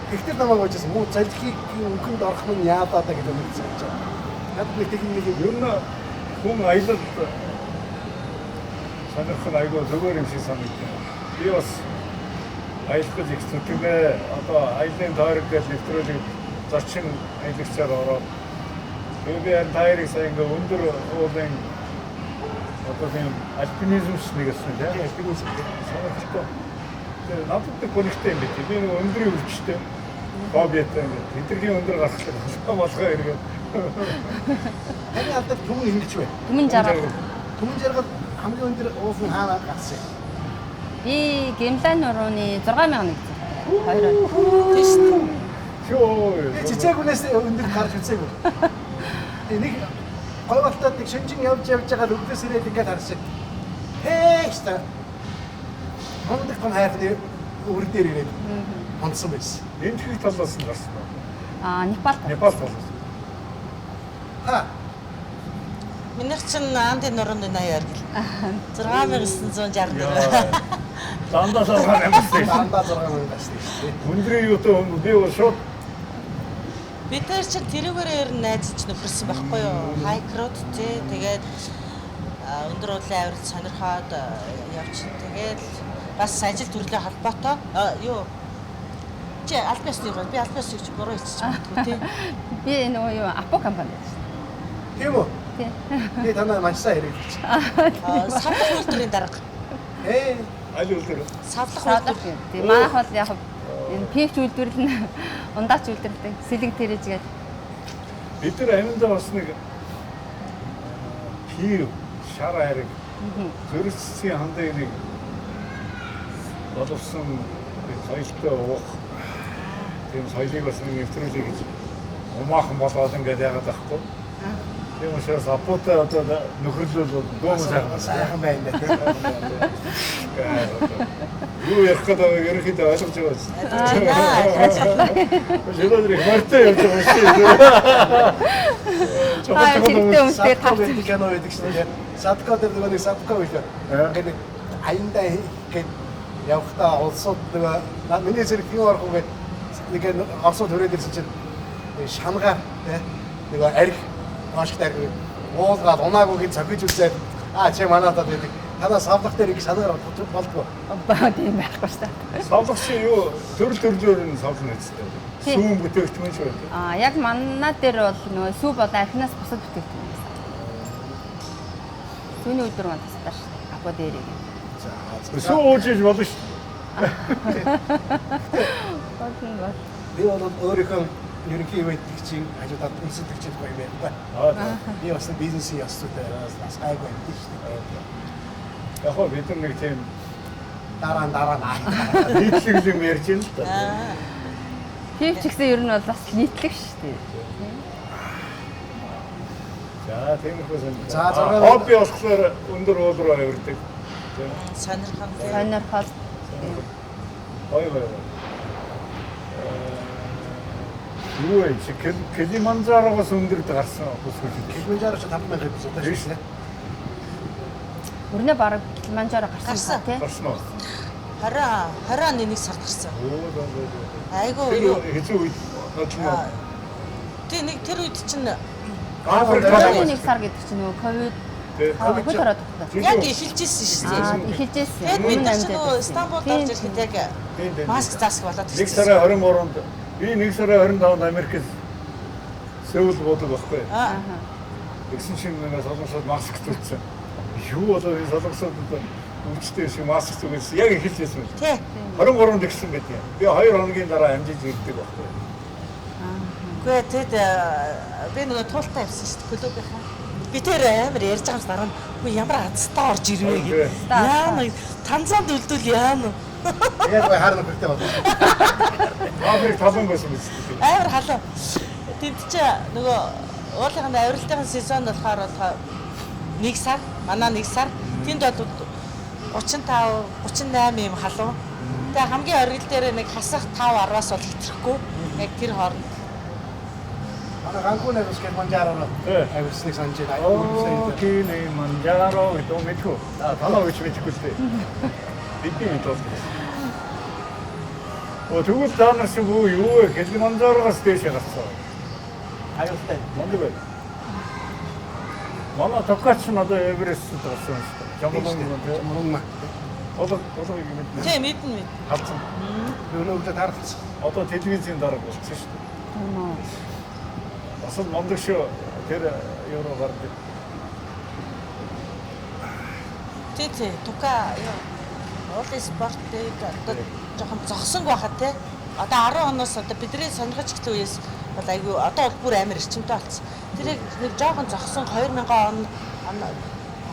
Тэгтэр намайг уужсэн муу залхийг өнхөнд орох нь яадаа гэдэг юм хэлсэн. Яг би техник Ер нь хүн аялал сонирх нь айгүй зүгээр юм шиг санагдав. Би бас аялах гэж их зүтгэнэ. Одоо аялын тойрог гэж нэвтрүүлэг зочин аялагчаар ороод би тайрыг сайн ингээ өндөр уулын одоо тийм альпинизм нэгсэн тийм альпинизм сонирхолтой. Тэгээд надад гонхтой юм биш. Би нэг өндрийн өвчтэй хоббитэй хэдэргийн өндөр гарахлаа болгоо эргээд. таны алдар түмэн ингэж байна. Түмэн жаргал. Түмэн жаргал хамгийн өндөр уулын хаана гарсан. Би Гемлан нурууны 6000 нэг зэрэг. Хоёроо. Тийш. Шөө. Би цэцэгүнээс өндөр гарч үзээгүй. Нэг гой болтоод нэг шинжин явж байгаа л өвдөс ирээд ингээд харсан. Хэвээ хондох том хайрны өр дээр ирээд хондсон байсан. Энэ их талаас нь гарсан байна. Непал. Непал талаас. Ха. Минийх чинь андын нурууны 80 оргил. 6960. Дандаа саргаар амьдсан. Дандаа 6 гарсан шүү дээ. Өндрийн юутай хүн би бол шууд Бид тэр чинь тэрүүгээр ер нь найзч нөхөрсөн байхгүй юу? Хайкрууд тий. Тэгээд өндөр уулын авирал сонирхоод явчихсан. Тэгээд бас ажил төрлөө холбоотой юу чи альбас юу би альбас юу ч буруу хэлчих магадгүй тий. Би нөгөө юу Апо компани байж. Тийм үү? Тий. Би танаа маш сайн хэрэглэж. Савлах үйлдвэрийн дарга. аль үлдэр. Савлах Саадах үйлдвэр. юм. Тийм манайх бол яг энэ пивч үйлдвэрлэл нь ундаач үйлдвэрлэдэг. Сэлэг тэрэж гээд Бид нар аминдаа бас нэг пив шар хайрыг зөрчсөн хандыг нэг боловсон соёлтой уух тийм соёлыг бас нэг нэвтрүүлэх гэж умаахан болоод ингээд яагаад байхгүй. Тийм учраас апотой одоо нөхөрлөл дууг Сайхан байна тийм. юу ярих гэдэг ерөнхийдөө ойлгож байгаа юм. Жиродри мартай явж байгаа шүү. хэрэгтэй өмстэй тавцсан кино байдаг шнэ. Садко дээр нэг садко биш. Ингээд аяндаа гээд явхдаа улсууд нэг миний зэрэг кино орох ингээд нэг орсууд хүрээд ирсэн чинь шангаар нэг арх машигтай уулгаад унаагүй гэж цогж үзээд чи манайдад байдаг Танаа савлах дээр их санаагаар бодож болдгоо. Баа тийм байхгүй шүү дээ. Савлах чи юу төрлөөр нь савлах нэстэй. Тийм. Сүүн бүтээгдэхүүн шүү дээ. Яг маннаа дээр бол нөгөө сүү болон архинаас бусад бүтээгдэхүүн байсан. Сүүний өдөр маань тастаа шүү дээ. Апо дээрээ. Сүү уужиж болно шүү. Болно. Би бол өөрийнхөө ерөнхий ивэдчийн хажуудад үнсэлдэгчд гоё юм байна. Би бас бизнесийн ёстой бас гайгүй юм шүү дээ. Яг хоо бид нэг тийм Дараа нь нийтлэг юм ярьж байна л да. Тийм ч гэсэн ер нь бол бас нийтлэг шүү дээ. За тиймэрхүү сон. За, зураг- хобби болохоор өндөр уул руу явдаг. Сонирхон тийм. Сонирхол Ой. Юу вэ? Килиманжароос өндөрд гарсан бүсгүүл. Килиманжаро ч 5000 эпизод шүү дээ. өрнө бараг Килиманжаро гарсан тий. Гарсан уу? 20 оны 1 сард гарсан. Айгуу юу. Хэцүү үед бодлоо. Тий нэг тэр үед чинь Ковид нэг сар гэдэг чинь нөгөө ковид хөл ороод тогтсон. яг эхэлжсэн шүү дээ. Эхэлжсэн. Тэгээд бид нар чинь нөгөө Стамбулд орж ирэхэд яг маск засаг болоод Нэг сарын 23-нд би 1 сарын 25-нд Америкт Сеул бодог байхгүй. Аа. Тэгсэн чинь нэг солонгосод маск зүтсэн. Юу болоо энэ солонгосод өвчтэй шиг маск зүгээс яг эхэлж байсан юм. Тий. 23-нд гисэн байдаг. Би 2 хоногийн дараа амжиж ирдэг байхгүй. Гэхдээ тэгэд би нөгөө туултаа явсан шүү дээ клубийнхаа. Би тэр амар ярьж байгаа юм дараа нь үгүй ямар азтай орж ирвэ гэх. Яа нэг танцанд үлдвэл яана. Яг гой харна бүртээ болно. Африк талан байсан биз дээ. Амар халуун. Тэнд чи нөгөө уулын авиралтын сезон болохоор 1 сар, манай 1 сар. Тэнд бол 35, 38 юм халуун. Тэгээ хамгийн оргил дээр нэг хасах 5-10-аас бол хэтрэхгүй. Яг тэр хооронд. Манай Ганкунаас Килиманжаро авирсныг санаж байна. Килиманжаро гэдэг юм мэдгүй. Танаа үуч мэдгүй л дээ. Бидний мэдээ. Тэгвэл та нар шиг юу вэ? Килиманжарогоос дээш гарсан. Аюултай. Монд бай. Манай Токач нь одоо Эверестд гарсан шүү дээ. Жамбулонг одоо юм мэднэ. Тий мэднэ. Хавцсан. Өнөөдөр таарсан. Одоо телевизийн дарга болсон шүү дээ. Бас мондөг шүү. Тэр евро гардаг. Тий. Тука уулын спортыг одоо жоохон зогсон байхад тий. Одоо 10 оноос одоо бидний сонирхож ихтэй үеэс бол айгүй одоо бол бүр амар эрчимтэй болсон. Тэр нэг жоохон зогсон 2000 он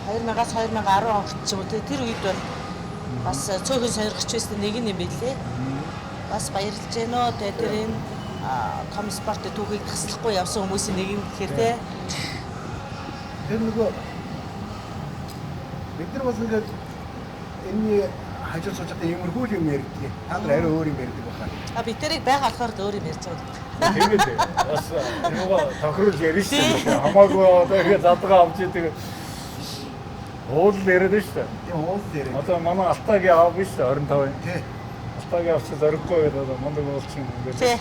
2000-аас 2010 он ч юм уу тэр үед бол бас цөөхөн сонирхож байсан нэг юм билээ. Бас баярлж гэнэ. Тэгээ тэр энэ том спорт түүхийг таслахгүй явсан хүмүүсийн нэг юм гэхээр тий. Тэр нөгөө бид нар бас ингээд энэ хажуу сууж байгаа юмрхүү юм ярьдаг. Та нар арай өөр юм ярьдаг байна. Би тэрийг байгаа болохоор өөр юм ярьж байгаа. Тэгээд бас юугаа тохируулж ярина шүү дээ. Хамаагүй одоо их задгаа авч идэг. Уул яриад шүү дээ. Тийм уул дээр. Одоо манай Алтагийн аав биш 25-ын. Тий. Алтагийн авч зориггүй гэдэг одоо мондөг уулчин ингээд. Тий.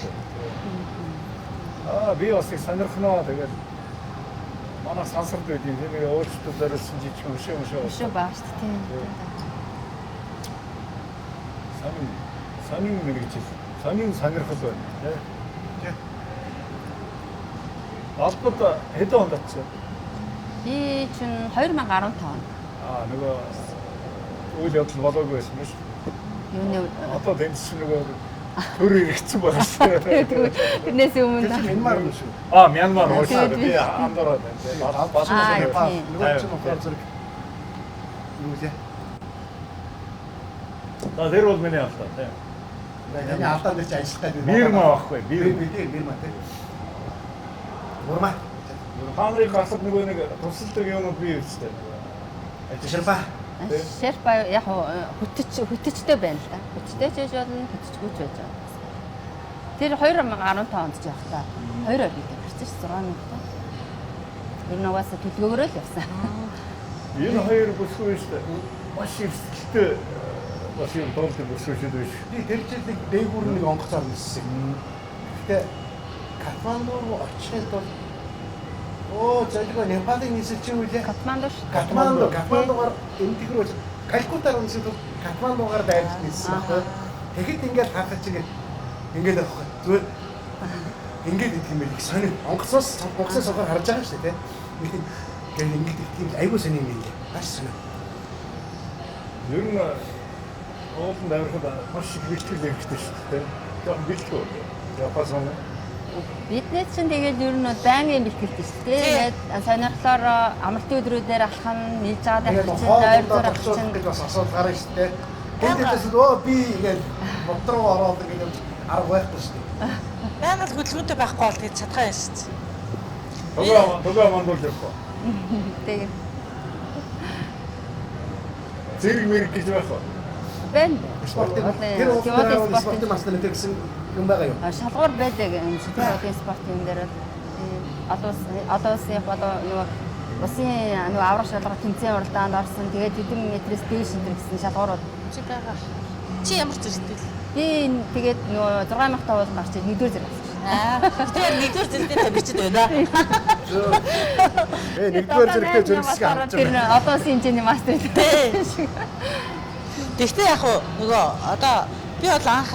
Би бас их сонирхноо тэгээд манай сансард байдیں۔ Тэгээд өөрчлөлтөөр өссөн жижиг өшөө. Шүү баа шүү дээ. Тийм. Санин мэрэгч. Санин сонирхол байна. Тий. Албад хэдэн онд атсан? Би чинь 2015 он. Нөгөө үйл явдал болоогүй байсан юм шүү. Юуны Одоо тэнцс нөгөө төр иргэцэн байгаа шүү. тэрнээс өмнө Мянмар юм шүү. Мянмар уушаад би андороод байна. Нөгөө ч юм уу зэрэг. Юу лээ? Тэр бол миний алдаа тийм. Яны алдаа дээр чи ажилтаа би. Бирма байхгүй. Бирма тий. Бурма. Хаанрыг гасад нөгөө нэг тусалдаг юмуд бий үстэй. Ширпа. Шерпа яг хөтөчтэй байна л да. Хөтөчтэй ч байж болно, хөтөчгүй ч байж болно. Тэр 2015 онд ч явах та 2 оргил гарчих 6 минутаа. Ер нь угаасаа төлгөөгөрөө л явсан. Энэ хоёр бүсгүй шүү дээ. Маш их сэтгэлтэй бас юм тоолдог бүсгүй шүү дээ. Би тэр жилиг дээгүүр нэг онгоцоор ниссэн. Гэтэ Катманду руу очиход бол Оо золиго Непалын нийслэл чи юу вэ? Катманду шүү. Катмандугаар эмтэг рүү Калькутаар үнэхээр Катмандугаар дайрч нийлсэн байхгүй. Тэгэхэд ингээд харахад чи ингээд авахгүй. Зүгээр ингээд идэх юм байл их сонир. Онгоцоос сохоор харж байгаа шүү дээ. Тэгээд ингээд идэх юм айгүй сонир юм ингээд. Маш сонир. Ер нь ууланд авирахад маш их бэлтгэл хэрэгтэй шүү дээ. Яг бэлтгэв. Япас юм. Бидний чинь тэгээд ер нь байнгын бэлтгэлтэй шүү дээ. Тэгээд сонирхлоор амралтын өдрүүдээр алхах нь нийлж байгаа дах чинь ойр зур авах чинь гэж бас асуудал гарна шүү дээ. Тэндээс өө би ингээд бодроо ороод ингээд арга байхгүй шүү дээ. Байнга л хөдөлгөөнтэй байхгүй бол тэгээд чадхаа юм шүү дээ. Төгөө мандуулж явах. тэгээд Зэрэг мэрэг гэж байх уу? байна. Тэр уулын спортын маснаа гэсэн юм байгаа юу? Шалгуур байдаг юм шиг тийм одын спорт юм дээр одоо улсын нөгөө усын нөгөө аврах шалгуур тэмцээн уралдаанд орсон. Тэгээд хэдэн метрээс дээш энэ гэсэн шалгуурууд Чи байгаа. Чи ямар зэрэгтэй л? би тэгээд нөгөө 6000 тавууд гарч нэгдүгээр зэрэг авсан. Тэгэхээр нэгдүгээр зэрэгтэй бичиж байна. Нэгдүгээр зэрэгтэй зэрэгсэг авч Тэр байгаа. одоо хэмжээний мастер. Тэгтээ яг нөгөө одоо би бол анх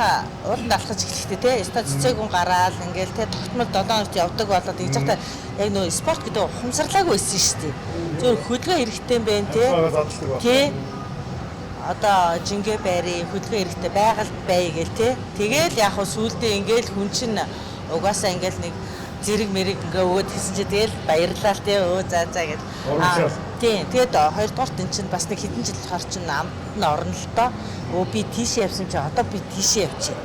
ууланд алхаж эхлэхдээ те өстой цэцэгүн гараал ингээл те тогтмол 7 хоногт явдаг болоод ингэж байхдаа яг нөгөө спорт гэдэг ухамсарлаагүй байсан шүү дээ. Зөв хөдөлгөөн хэрэгтэй юм байна те. Тий. Одоо жингээ байрыг хөдөлгөөн хэрэгтэй байгаль бай гээл те. Тэгэл яг сүүлдээ ингээл хүн чинь угаасаа ингээл нэг зэрэг мэрэг ингээ өгөөд хийсэн чи тэгэл баярлалаа л те. Өө за гэж. Тийм. Тэгээд хоёрдугаарт эн чинь бас нэг хэдэн жил болохоор чинь амт нь орно л доо. Өө би тийшээ явсан чи одоо би тийшээ явчих.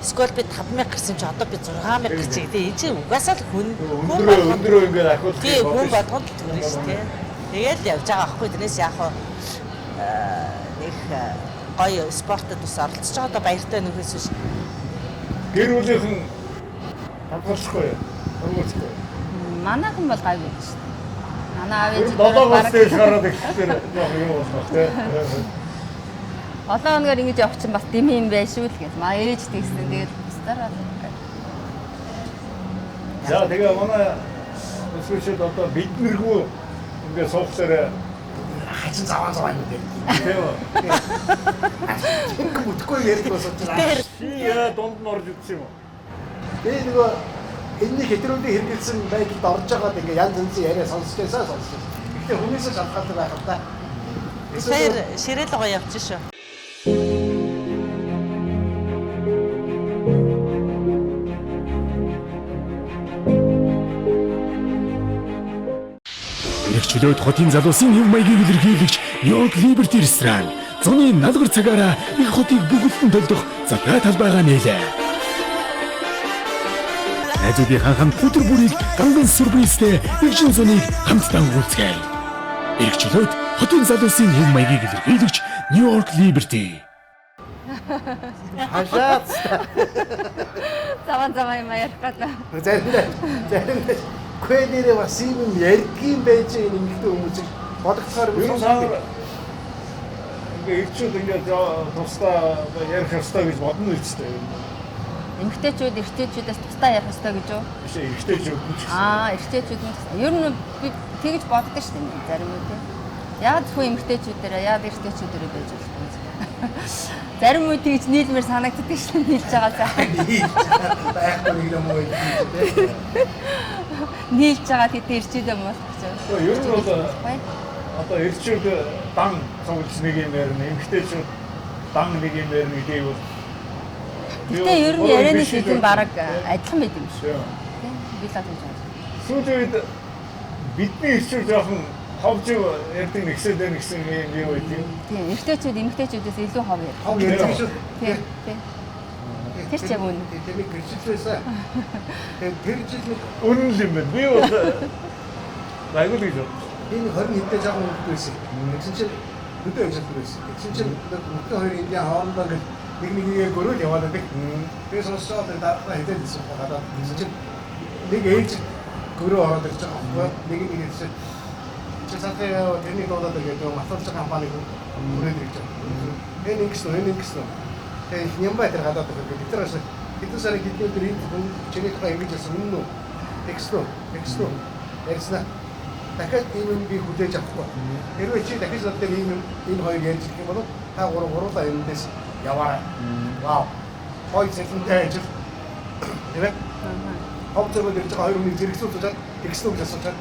Эсвэл би 5000 гэсэн чи одоо би 6000 гэж тий. Энэ чинь угаасаа л хүн өндрөө ингээд ахиулах. тий хүн бодгонд л төрнө шүү дээ. Тэгэл явж байгаа аахгүй тэрнээс яг нэг гоё спортод ус оролцож байгаа одоо баяртай нөхөөс биш. Гэр бүлийнхэн хамгаалахгүй юу? Хамгаалахгүй. Манайхан бол гайгүй шүү дээ. Манай аав ээж Долоогоос дээш гараад ихэхээр яг юм болох тий. 7 хоногор ингэж явах чинь бас дэм юм байх шүү л гэж. Маа ээж тэгсэн. Тэгээд бусдаараа За тэгээ манай өсвөрчд одоо биднэргүй ингээд суухлаараа Хачин заваа юм дээ. тийм үү? Ингээ бүтэхгүй ярьдаг бас учраас. Чи яа дунд нь орж идсэн юм уу? Би нөгөө энэний хэтрүүлийг хэрэгэлсэн байдалд орж байгаад ингээ янз янзын яриа сонсчихсан. Гэхдээ хүмүүсээс шалтгаалтай байх л да. Саяр ширээл гоё явчих шүү. Эрхчлөөд хотын залуусын хэв маягийг илэрхийлэгч York Liberty ресторан зуны налгар цагаараа их хотыг бүгдэн төлдөх задгаа талбайгаа нээлээ. Найзуудын хамт өдөр бүрийг ганган сюрпризтэй эгшин зуныг хамтдаа уулзгая. Эрхчлөөд хотын залуусын хэв маягийг илэрхийлэгч York Liberty. Хашаац. заван юм ярих гэдэг. Заримдаа Кведэрэ бас юм ярдгийн байж байгаа эмэгтэй хүмүүсийг бодогцоор Ер нь сар ингээд ирчүүд ингээд тусдаа ярих ёстой гэж бодно үстэй. Эмэгтэйчүүд эрэгтэйчүүдээс тусдаа ярих ёстой гэж юу? Биш эрэгтэйчүүд ч гэсэн. Эрэгтэйчүүд нь ер нь би тэгж боддог шүү дээ зарим үү тийм. Яг зөвхөн эмэгтэйчүүдээр яг эрэгтэйчүүдээр байж болох юм. Зарим үе тэгж нийлмээр санагддаг шүү дээ нийлж байгаа цаа. байхгүй юм уу гэдэг. Нийлж байгаа тэгээд ирчээд юм болох гэж байна. Ер нь бол одоо эрчүүд дан цуглаж нэг юм ярина, эмэгтэйчүүд дан нэг юм ярина гэдэг бол. Гэтэ ер нь ярианы шийдэн бараг адилхан байд юм шүү. Тийм би л гэж байна. Сүүлийн үед бидний эрчүүд жоохон ховж ярьдаг нэгсээд байна гэсэн юм байт юм. Тийм эмэгтэйчүүдээс илүү хов яа. Хог ярьж шүү. Тийм. Тэр ч яг үнэ. Тэр нэг гэрчлээсээ. Тэр жил нэг Үнэн л юм байна. Би бол айгүй л гэж байна. энэ 20 хэдтэй жаахан үлдсэн байсан. Тэгсэн чинь өдөө ажиллах байсан. Тэгсэн чинь бүгд хоёр индиан хоорондоо нэг нэгээ гөрөөл яваад байдаг. Тэгээд сонсоод дараа хэдээд ирсэн гадаад. Тэгсэн чинь нэг ээж гөрөө ороод ирж байгаа байхгүй. Нэг ирсэн. Чи сатаа тэрний дуудаад байгаа маталж компаниг хүрээд ирж байгаа. Энэ ингэсэн. Тэгээд нямбай тэр гадаад байгаа. Тэр бас хэдэн сарын хэдэн өдөр энд чиний тухай ингэж хэлсэн юм уу? Текст үү? ярьснаа. Дахиад ийм юм би хүлээж авахгүй. Хэрвээ чи дахиж надад ийм юм энэ хоёр ярьж ирэх юм бол та гурлаа эндээс яваа. Вау. Хой цэлэнтэй ажил. Тийм ээ. Ховцороо ирж байгаа хоёр өмнө зэрэгцүүлж тэгсэн үг асуучаад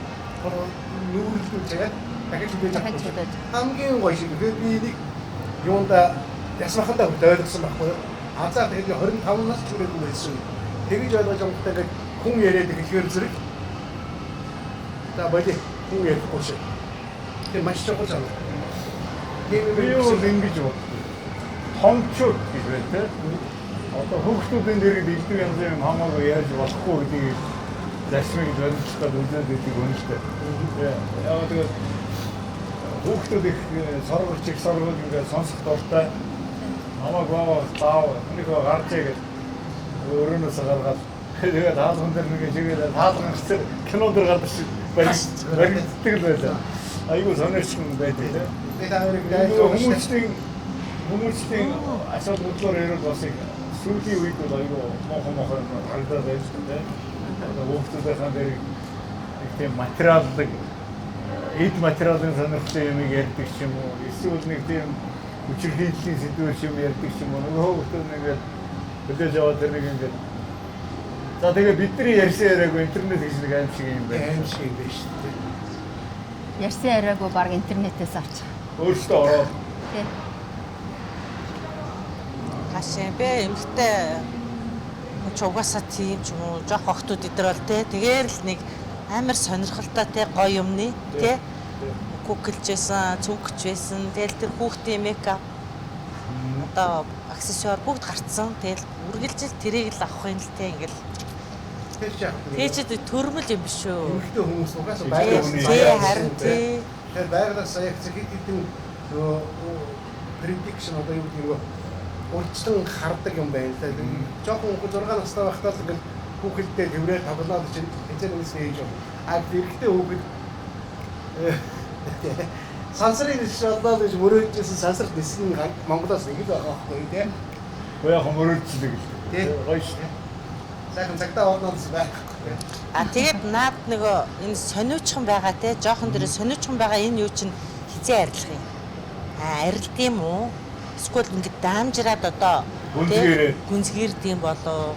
нүүрлүүлж байгаа. Дахиж хүлээж авахгүй. Хамгийн гоё шиг би энийг юунда ясмахандаа ойлгосон байхгүй юу? Азаа тэгээд 25 нас хүрээгүй байсан. Тэгж ойлгож байгаа гэдэг хүн яриад ихэхээр зэрэг. За боли хүн ярихгүй шээ. Тэр маш чухал санаа. Би юу ингэж боддог. Хончууд гэж байна те. Одоо хүүхдүүдийн дэрийг бэлдэх янз бүрийн хамаагүй яаж болохгүй гэдгийг зарчмыг зориулалтад үзээд байдаг үнэтэй. Яг тэгээд хүүхдүүд их сургууль их сургууль ингээд сонсох дуртай. Намайг таав өнөөхөө гарч игээд өөрөөс гаргаад тэгээд хаалган дээр нэг чигээр хаалган гэсээр кинонд гардаг шиг баригддаг л байлаа. Айгуу сонирхсан байдаг тийм. Тэгээд хүмүүсийн асуудлууд ярил бас сүүлийн үед бол айгуу мохон харагдаад байж тээ. Хүүхдүүдийн дээр их тийм материалдаг эд материалын сонирхолтой юм ярьдаг ч юм уу. Эсвэл нэг тийм хүчирхийллийн сэдвэр юм ярьдаг ч юм уу. Нөгөө хүмүүс нэгээд bëдэж яваад тэр нэг ингээд за тэгээ бидний ярьсан яриаг интернет гэж нэг аим шиг юм байна. Аим шиг юм байна шүү дээ. Ярьсан яриаггүй баг интернетээс авч. Өөртөө ороод Тийм. Хашаа бэ эмхтэй угаасаа тийм ч юм уу жоох охтууд идэр бол те тэгээр л нэг амар сонирхолтой те гоё юмны те куклж байсан, цүнхэж байсан. Тэгэл тэр хүүхдийн мейкап одоо аксессуар бүгд гарцсан. Тэгэл үргэлжил тэрийг л авах юм л те ингээл. Тэгэж төрмөл юм биш үү? Өөртөө хүмүүс угаасаа байгаад харин тий. Тэр байгалаас яг хэд хэдэн prediction одоо юу гэдэг нь урьдчилан хардаг юм байна л да. Жохон 6 настай байхдаа л ингээл хүүхэлдээ тэрвээ тоглоод чинь эцэнээс ээж юм. А зэрэгтэй хүүхэд сансрын шалдаад гэж мөрөөдчихсэн сансар дэсэн Монголоос нэг л байгаа байхгүй тий. гоёх мөрөөдчихдэг л. Тий. Гоё шүү. Сайхан цагтаа орноос байхгүй. А тэгээд наад нөгөө энэ сониучхан байгаа те жоохон дээр сониучхан байгаа энэ юу чинь хизээ арилах юм. А арилд юм уу? Эсвэл ингээд даамжраад одоо гүнзгийрд юм болоо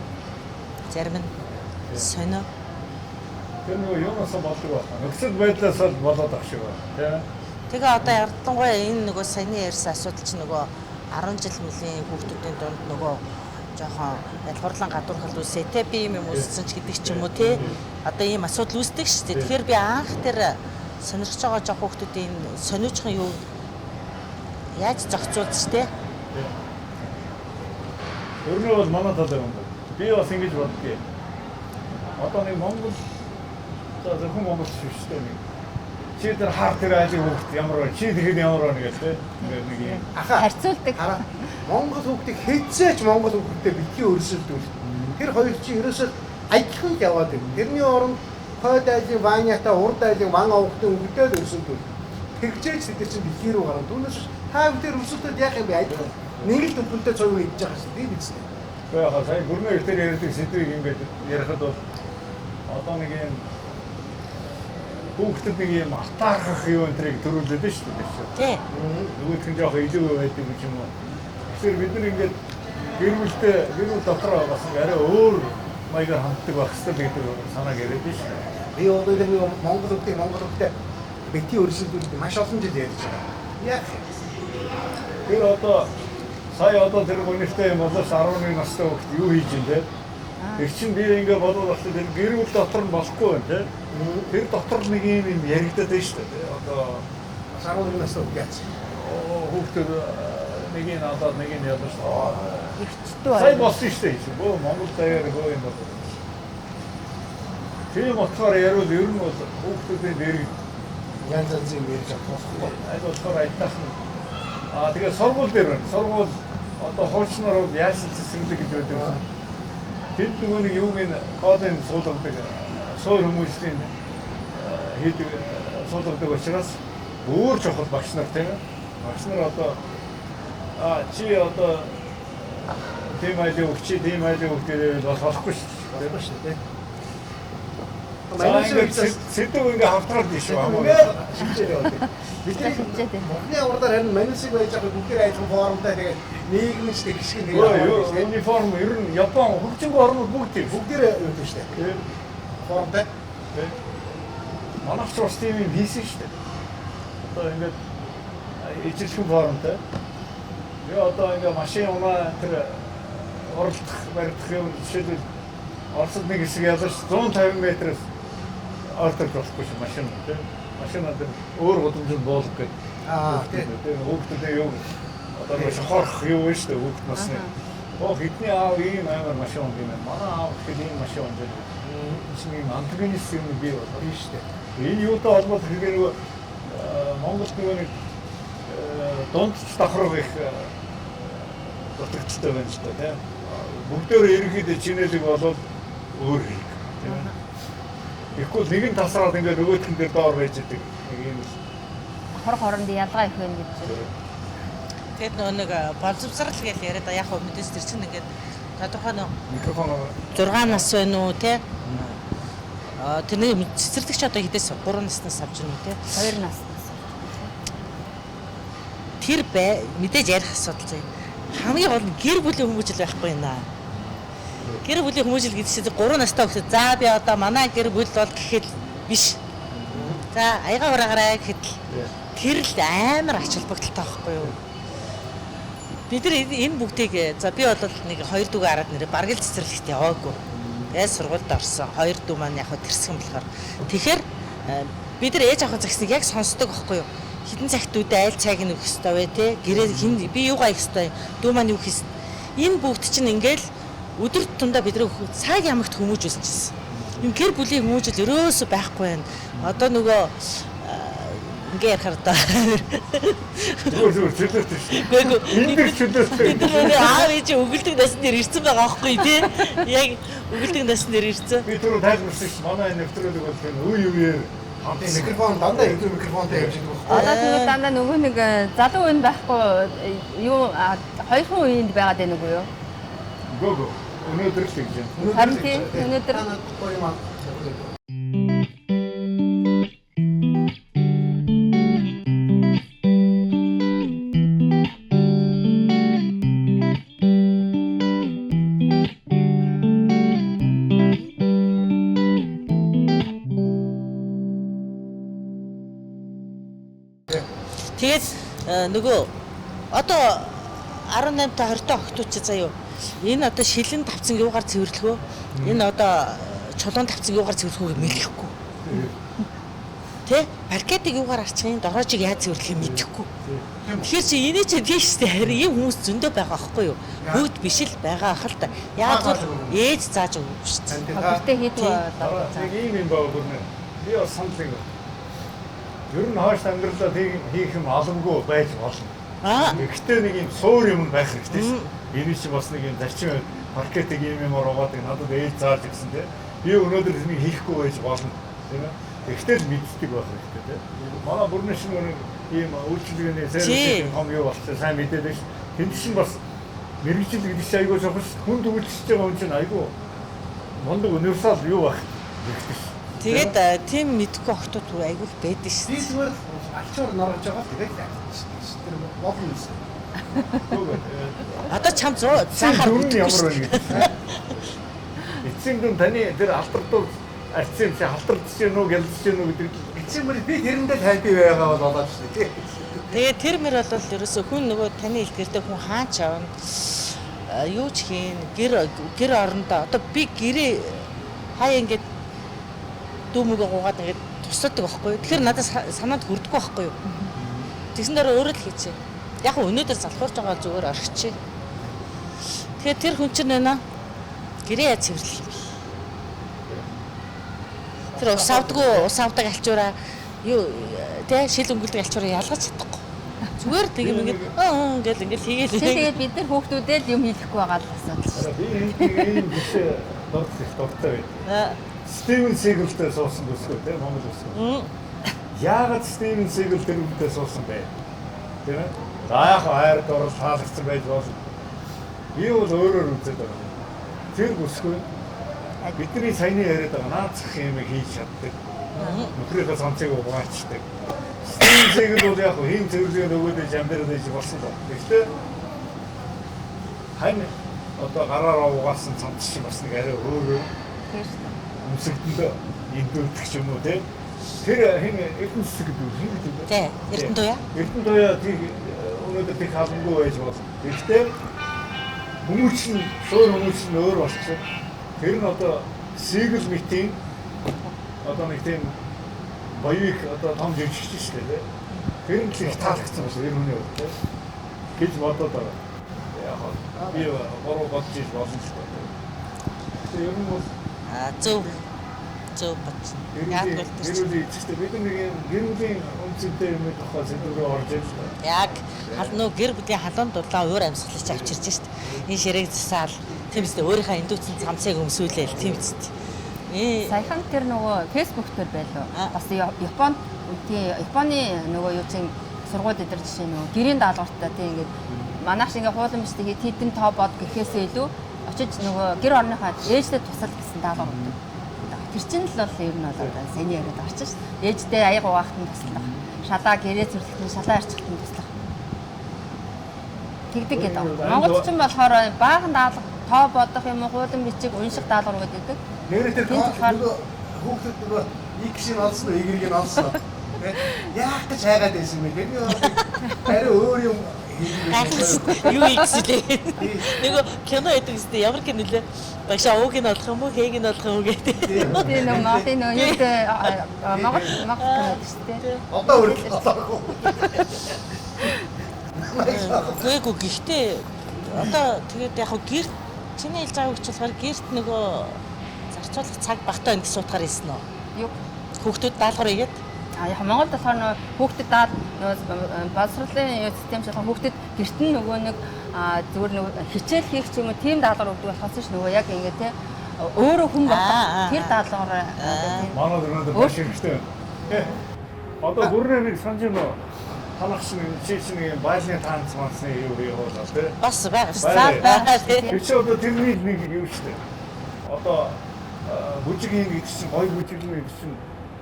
зарим нь сонио. Тэр нөгөө юунаас болдог байна. Нөхцөл байдлаас болоод ах шиг байна. Тийм. Тэгээ одоо ярдангуй энэ нөгөө саяны ярьсан асуудал чинь нөгөө 10 жил мөлийн хүүхдүүдийн дунд нөгөө жоохон ялгуурлан гадуурхал үсээ те би юм үүссэн ч гэдэг ч юм уу те одоо ийм асуудал үүсдэг шүү дээ. Тэгэхээр би анх тэр сонирхож байгаа жоох хүүхдүүдийн сониучхан юу яаж зохицуулж те. Өөрнөө бол манай талаар юм байна. Би бас ингэж боддгийг. Одоо нэг Монгол за зөвхөн Монгол шүү дээ. Чи тэр хаар тэр ажиг хүүхд ямар вэ? Чи тэгэхэд ямар вэ гэдэг нэг юм. Харьцуулдаг. Монгол хүүхдийг хэзээч Монгол хүүхдэд битгий өрсөлдүүл. Тэр хоёр чи ерөөсөө аялхан яваад байна. Тэрний оронд хойд айлын ванята урд айлын ван авахтын хүүхдэд өрсөлдүүл. Тэгжээч тэд чинь битгий рүү гарна. Түүнээс та бүхэн өрсөлдөд яах юм бэ? Аялхан. Нэг л төвхөнтэй цог хийж байгаа шүү дээ биз дээ. Гэхдээ яг сая гүрмээр тэр ярьдаг сэдвийг ингээд ярихад бол одоо нэг юм хүүхдэд нэг юм атаархах юу энтрийг төрүүлээд нь шүү дээ. Тий. Нөгөөх нь жоох илүү байдаг гэж юм уу. Тэгэхээр бид нар ингээд гэр бүл дотроо бас арай өөр маягаар ханддаг байх хэрэгтэй гэдэг санааг яриад нь шүү. Би одоо нэг Монгол хүүхдээ битгий өрсөлдүүл маш олон жил ярьж байгаа. Яг тэр одоо сая одоо тэр гонигтай юм болоос 11 настай хүүхд юу хийж юм те? Тэр чинь би ингээ бодоод байна тэр гэр бүл дотор нь болохгүй байна те? Тэр дотор нэг юм яригдаад байна шүү дээ. Одоо 11 настай хүүхд яац. Хүүхд нэг нь одоо нэг нь ядаж Ихчдүү сая болсон шүү дээ. Бөө Монгол даяар гоо юм бол. Тэр мотороор ярил ер нь бол хүүхдүүдийн дээр янз янзын ярьж байгаа. айд болохоор айтах нь тэгээ сургууль дээр байна. Сургууль одоо хуучнаар яасан цэцэрлэг гэж байдаг. Тэд нөгөө нэг юуг нь кодын суулгадаг суур хүмүүсийн хийдэг суулгадаг учраас өөр чухал багш нар тийм ээ. Багш нар одоо чи одоо тийм айлын өгч тийм айлын өгч гэдэг бол болохгүй шүү дээ. Болохгүй шүү дээ. Манайс сэдв ингээ хавтраад биш үү хамаа. шилжээд яваад. Бидний Хилжээд байна. Мохны урдаар харин манайсыг байж байгаа бүгд айлхан форумтай тэгээд нийгэмч тэг гişгэн тэгээд Юу униформ ер нь Япон хөгжингөө орнууд бүгд тийм. бүгдээр юу гэдэг штэ. Форумтай. Манайч бас тийм юм хийсэн шүү дээ. Одоо ингээд ижилхэн формтой. Яа одоо ингээд машин унаа тэр оролдох барьдах юм жишээлбэл Оросд нэг хэсэг ялаж 150 метрээс ордог болохгүй шүү машин тийм. Машина дээр өөр гудамжинд буулгах гэдэг. Тийм хүүхдүүдээ юу одоо нэг шохорох юу вэ шүү дээ хүүхд насны. Хэдний аав ийм амар машин ундаг юм. Манай аав гэхэд ийм машин ундаг. Ийм антагонист юм бий болоо шүү дээ. Энэ юутай холбоотой хэрэг нэг Монголд нэг дундч давхраг их дутагдaltaй байна л да тийм. Бүгдөө ерөнхийдөө чинэлэг болоод өөр хэрэг тийм. Тэгэхгүй нэг нь тасраад ингээд нөгөөтгөн дээр доор байж идэг нэг юм л Хор хооронд ялгаа их байна гэж. Тэгэд нэг боловсрал гэж яриад яг хөө мэдээс тэр чинь ингээд тодорхой нэг микрофон 6 нас байна уу те тэрний цэцэрлэгч одоо хэдээс 3 наснаас авч ирнэ те 2 наснаас. тэр мэдээж ярих асуудал заяа хамгийн гол нь гэр бүлийн хүмүүжил байхгүй наа. Гэр бүлийн хүмүүжил гэдэг чинь 3 настай хүүхэд за би одоо манай гэр бүл бол гэхэд биш. За аяга ураагаарай гэхэд тэр л амар ач холбогдолтой байхгүй юу? Бид нар энэ бүгдийг за би бол нэг 2 дүүгээ хараад нэрээ баргал цэцэрлэгт яваагүй. Тэгээд сургуульд орсон. 2 дүү маань яг тэрсгэн болохоор. Тэгэхээр бид нар ээж авах загсныг яг сонсдог байхгүй юу? Хитэн цагт үүдээ айл цайг нь өгөх ёстой вэ те? Гэрээ хин би юугаа их ёстой? Дүү маань юу хийс? Энэ бүгд чинь ингээл өдөр тундаа бидний цаг ямагт хүмүүжүүлчихсэн. Энэ гэр бүлийн хүмүүжил өрөөсөө байхгүй байна. Одоо нөгөө ингээ ярахаар та зүгээр чөлөөтэй шүү. Гэгөө Энд чөлөөтэй. бид нар аав ээж өгөлдөг насны дээр ирсэн байгаа аахгүй тий. Яг өгөлдөг насны дээр ирсэн. Би түрүү тайлбарсан шүү. Манай нэвтрүүлэг бол тэр үе үеэр Микрофон дандаа энэ микрофонтой явж байгаа байхгүй. Одоо тэгвэл дандаа нөгөө нэг залуу үеинд байхгүй юу хоёрхан үеинд байгаад байна уу юу? гого өнөөдөр л гэж юм. Харин тийм өнөөдөр гоё маа. Тэгээд нөгөө одоо 18 та 20 та охтууд чи заяа энэ одоо шилэн тавцан юугаар цэвэрлэхөө энэ одоо чулуун тавцан юугаар цэвэрлэхөө мэдэхгүй. Тэ паркетыг юугаар арчихын дорожиг яаж цэвэрлэхээ мэдэхгүй. Тэгэхээр чи энийг ч тийштэй харин ийм хүмүүс зөндөө байгаа байхгүй юу? Бүгд биш л байгаа ах л та. Яг л ээж зааж өгөх шүү дээ. хоббитэй хийдгүү одоо. Нэг ийм юм байгаа бүр нэ. Би бас санал нэг. Ер нь хойш амьдралаа хийх юм алангүй байж болно. Гэхдээ нэг юм суур юм байх хэрэгтэй шүү. Энэ чинь бас нэг юм зарчим паркетыг ийм юмор угаадаг надад ээж зааж гэсэн тийм. Би өнөөдөр энийг хийхгүй байж болно. Тийм ээ. Гэхдээ л мэддэг байх хэрэгтэй тийм. Манай бүрний шиг нэг ийм үйлчлэгээний сервис юм юу болчихсон сайн мэдээд байна. Тэнд чинь бас мэрэгжил гэдэг чинь айгүй жоохон хүнд үйлчлэж байгаа хүн чинь айгүй мундаг универсал юу байх хэрэгтэй шүү. Тэгээд тийм мэдхгүй охтууд айгүй байдаг шүү. Би зүгээр алчуур норгож байгаа тэгээд тэр болно юм. Одоо чам 100 заахаар дүн ямар байна гэдэг. Эцсийн дүн таны тэр алтардуу арцсан чи халтардж гэнэ үү гялдж гэнэ үү гэдэг. Эцсийн мөр би тэрэндээ хайпи байгаа бол болоод шүү дээ. тэгээд тэр мөр бол ерөөсөө хүн нөгөө таны илгэртэй хүн хаач авна. Юу ч хийн гэр орондоо одоо би гэрээ хаяа ингээд дүүмөөгөө гуугаад ингээд тусдаг байхгүй юу. Тэгэхээр надад санаанд хүрдэггүй байхгүй юу. Тэгсэн дээр өөрөө л хийчихэ. Яг өнөөдөр залхуурж байгаа зүгээр орхичих. Тэгэхээр тэр хүн чинь байна. Гэрээ яаж цэвэрлэх юм бэ? Тэр ус авдаг алчуураа юу тэ шил өнгөлдөг алчуураа ялгаж чадахгүй. Зүгээр тэг юм ингээд гэл ингээд хийгээл. Тэгээд бид нар хүүхдүүдээ л юм хийхгүй байгаа л асуудал шүү. Би энэ биш дуртай байна. Стивен Сигэлтэй суусан бүсгүй тийм Монгол бүсгүй. Яагаад Стивен Сигэл тэр үнтэй суусан бэ? Тийм ээ. За яг хайр дурал таалагдсан байж болно. Би бол өөрөөр үзээд байна. Тэр бүсгүй бидний саяны яриад байгаа наацх юм хийж чаддаг. Нөхрийнхөө цамцыг угаачдаг. Стилийг бол яг хийм зэрлэг нөгөөдөө жамдэрд хийж болсон ба. Гэхдээ хань одоо гараараа угаасан цамц шиг бас нэг арай өөр өмсөлтөндөө эндүүлдэг ч юм уу те. Тэр хин эрдэнэс гэдэг үү? Хин гэдэг үү? Тий, Эрдэнэ туяа. Эрдэнэ туяа тийг өнөөдөр тийг халамгүй байж болно. Гэхдээ хүмүүс нь шуур хүмүүс нь өөр болчихсон. Тэр нь одоо сигл митинг одоо нэг тийм боёвик одоо том жижигч шүү дээ. Тэр нь их таалагдсан байна энэ хүний хувьд тийм. Гэж бодоод байгаа. Яг би бороо бодож иж болно шүү дээ. Тэр юм бол Зөв бодсон. Яг л тэр гэрүүлийн эцэгтэй бид нэг юм гэрүүлийн үнцэнтэй юм тухай сэдвээр орж ирж байна. яг нөө гэр бүлийн халуун дурлаа өөр амьсгалж авчирч шít. Энэ ширээг засаал тийм үстэй өөрийнхөө эндүүцэн цамцыг өмсүүлээл тийм үстэй. Саяхан тэр нөгөө фэйсбүүк дээр байлоо. Бас Японы нөгөө юу чинь сургууль дээр жишээ нөгөө гэрийн даалгавартай тийм ингээд манайх шиг ингээ хуулан бичдэг хэдэн тоо бод гэхээсээ илүү очиж нөгөө гэр орныхаа ээжтэй тусал гэсэн даалгавар өгдөг. Тэр чинь л бол ер нь бол одоо сайн яриад байгаа ч шүү дээ. Ээжтэй аяг угаахтан туслах. Шалаа гэрээ зүрлэхтэн шалаа арчихтан туслах. Тэгдэг гэдэг. Монголч ч болохоор баахан даалгавар тоо бодох юм уу хуулан бичиг унших даалгавар гэдэг. Нэрээ тэр нөгөө хүүхдэд нөгөө икшин олсон уу, игрийг нь олсон. Яах гэж хайгаад байсан бэ? Тэр арай өөр юм Юу ихсэлээ. Нөгөө кино гэдэг үстэй ямар кино лээ? Багшаа ууг нь олох юм уу, хээг нь олох юм уу гэдэг. Тийм нөгөө Мартин нөгөө юу Монгол кино шүү дээ. одоо үргэлж олоогүй. Тэгээгүү гэхдээ одоо тэгээд яг гэрт чиний хэлж байгаа хүч болохоор гэрт нөгөө зарцуулах цаг багтаа ингэ суутгаар ирсэн үү? Юу Хүүхдүүд даалгавар игээд яг Монголд болохоор нөгөө хүүхдэд даад нөгөө боловсролын систем шалгах хүүхдэд гэрт нь нөгөө нэг зүгээр нөгөө хичээл хийх ч юм уу тийм даалгавар өгдөг болохоос ш нөгөө яг ингэ те өөрөө хүн болох тэр даалгавар Манай өнөөдөр маш хэрэгтэй байна. Одоо бүрнээ нэг санаж байна уу? Танах шиг чинь байлын таанц мансны юу явуулаа тий. бас байгаа шүү дээ. Тэр чинь одоо тэрний нэг юу шүү дээ. Одоо бүжигийн гэдэг чинь гой бүжигийн гэдэг чинь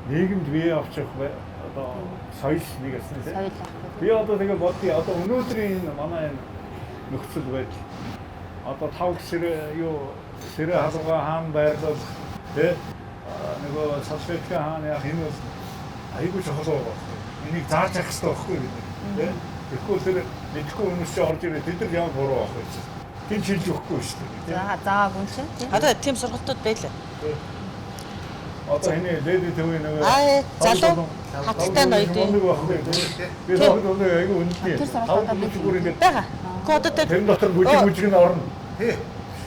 нийгэмд бие авчих одоо соёл нэг гэсэн тий. соёл. Би одоо тэгээ бодъё. Одоо өнөөдрийн манай энэ нөхцөл байдал одоо тав сэрэ юу сэрэ халууга хаан байрлал тий нөгөө салфетка хаан яг энэ бол айгүй чухал байгаа. Энийг зааж явах хэрэгтэй байхгүй гэдэг. Тэ? Тэгэхгүй тэр мэдхгүй хүмүүс чи орж ирээ тэд нар ямар буруу авах вэ? Тин шилж өгөхгүй шүү дээ. Заагүй юм чинь тийм. Одоо тийм сургалтууд байлаа. Одоо энэ леди төвийн нэг залуу хаттай ноёд би нөгөө айгүй үнэтэй. Тэр сургалтаа бид бүр ингэ байгаа. Кодод тэр дотор бүжиг нь орно.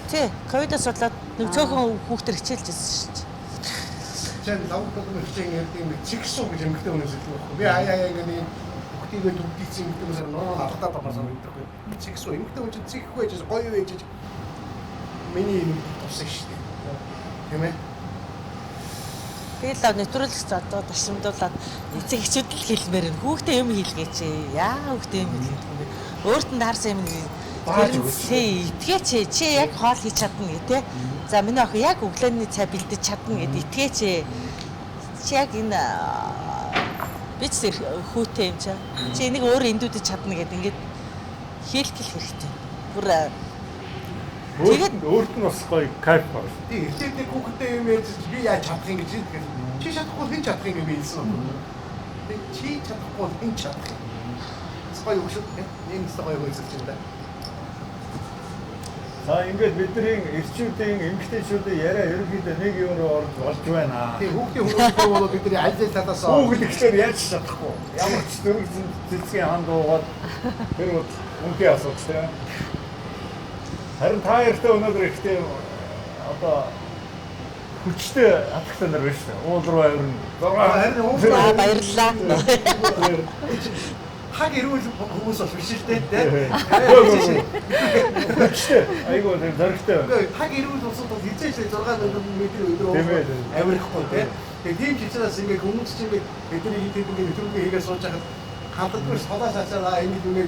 тий ковидос судлаад нэг цөөхөн хүүхдэр хичээлж байсан шүү дээ. Чэн лавтод нэг хичээн ярьдаг нэг чигсуу гэж эмгтэй хүмүүс хэлдэг байхгүй. Би аяа ингэ хүүхдийгээ дүгдийцэн эмгтэй хүмүүсээр ноо алдаад байгаа санагддаг. Чигсуу эмгтэй хүн чинь цэгхгүй байж гоё байж миний юм тусах шүү дээ. Тийм ээ. Тэгэл нэвтрүүлэгч одоо ташрамдуулаад эцэг эхчүүд л хэлмээр нь хүүхдээ юм хийлгээч. Яа хүүхдээ юм хийлгэх юм бэ? Өөрт нь таарсан юм итгээч чи яг хоол хийж чадна гэ тэ. За миний охин яг өглөөний цай бэлдэж чадна гэд итгээч. Чи яг энэ бич хүүтэй юм чаа. Чи энийг өөр эндүүдэж чадна гэд ингээд хийлгэх хэрэгтэй. Бүр тэгээд өөрт нь бас гоё кайф байна. Тийм эртний хүүхдээ юм яаж би яаж чадах юм гэж хэлдэг. Чи чадахгүй хэн чадах юм бэ хэлсэн. Чи чадахгүй хэн чадах юм. Гоё өгшөд энэ гоё үйлсэлж байна. За ингээд бидний эрчүүдийн эмгтээчүүдийн яриа ерөнхийдөө нэг юм руу орж болж байна. Тийм хүүхдийн хүмүүстэй бол бидний аль аль талаас Хүүхэд ихлээр яаж чадахгүй. Ямар ч дөрвөн цэцгийн ханд уугаад тэр бол үнтэй асуудал тийм. Харин та яртай өнөөдөр ихтэй одоо хүчтэй хатагтай нар байна шүү дээ. Уул руу авирна. харин баярлалаа. хаг ирүүл хүмүүс бол биш л дээ. Хүчтэй. Айгуу тэр зоригтой байна. Хаг ирүүл усууд бол хизээч 6 метр өдрөө авихгүй тийм. Тэгээ тийм чичээс ингээ хүмүүс чинь ингээ бидний хэд ингээд нэвтрүүлгээ хийгээ сууж хахад хамтдаггүй солоос ачаалаа ингэж үнэ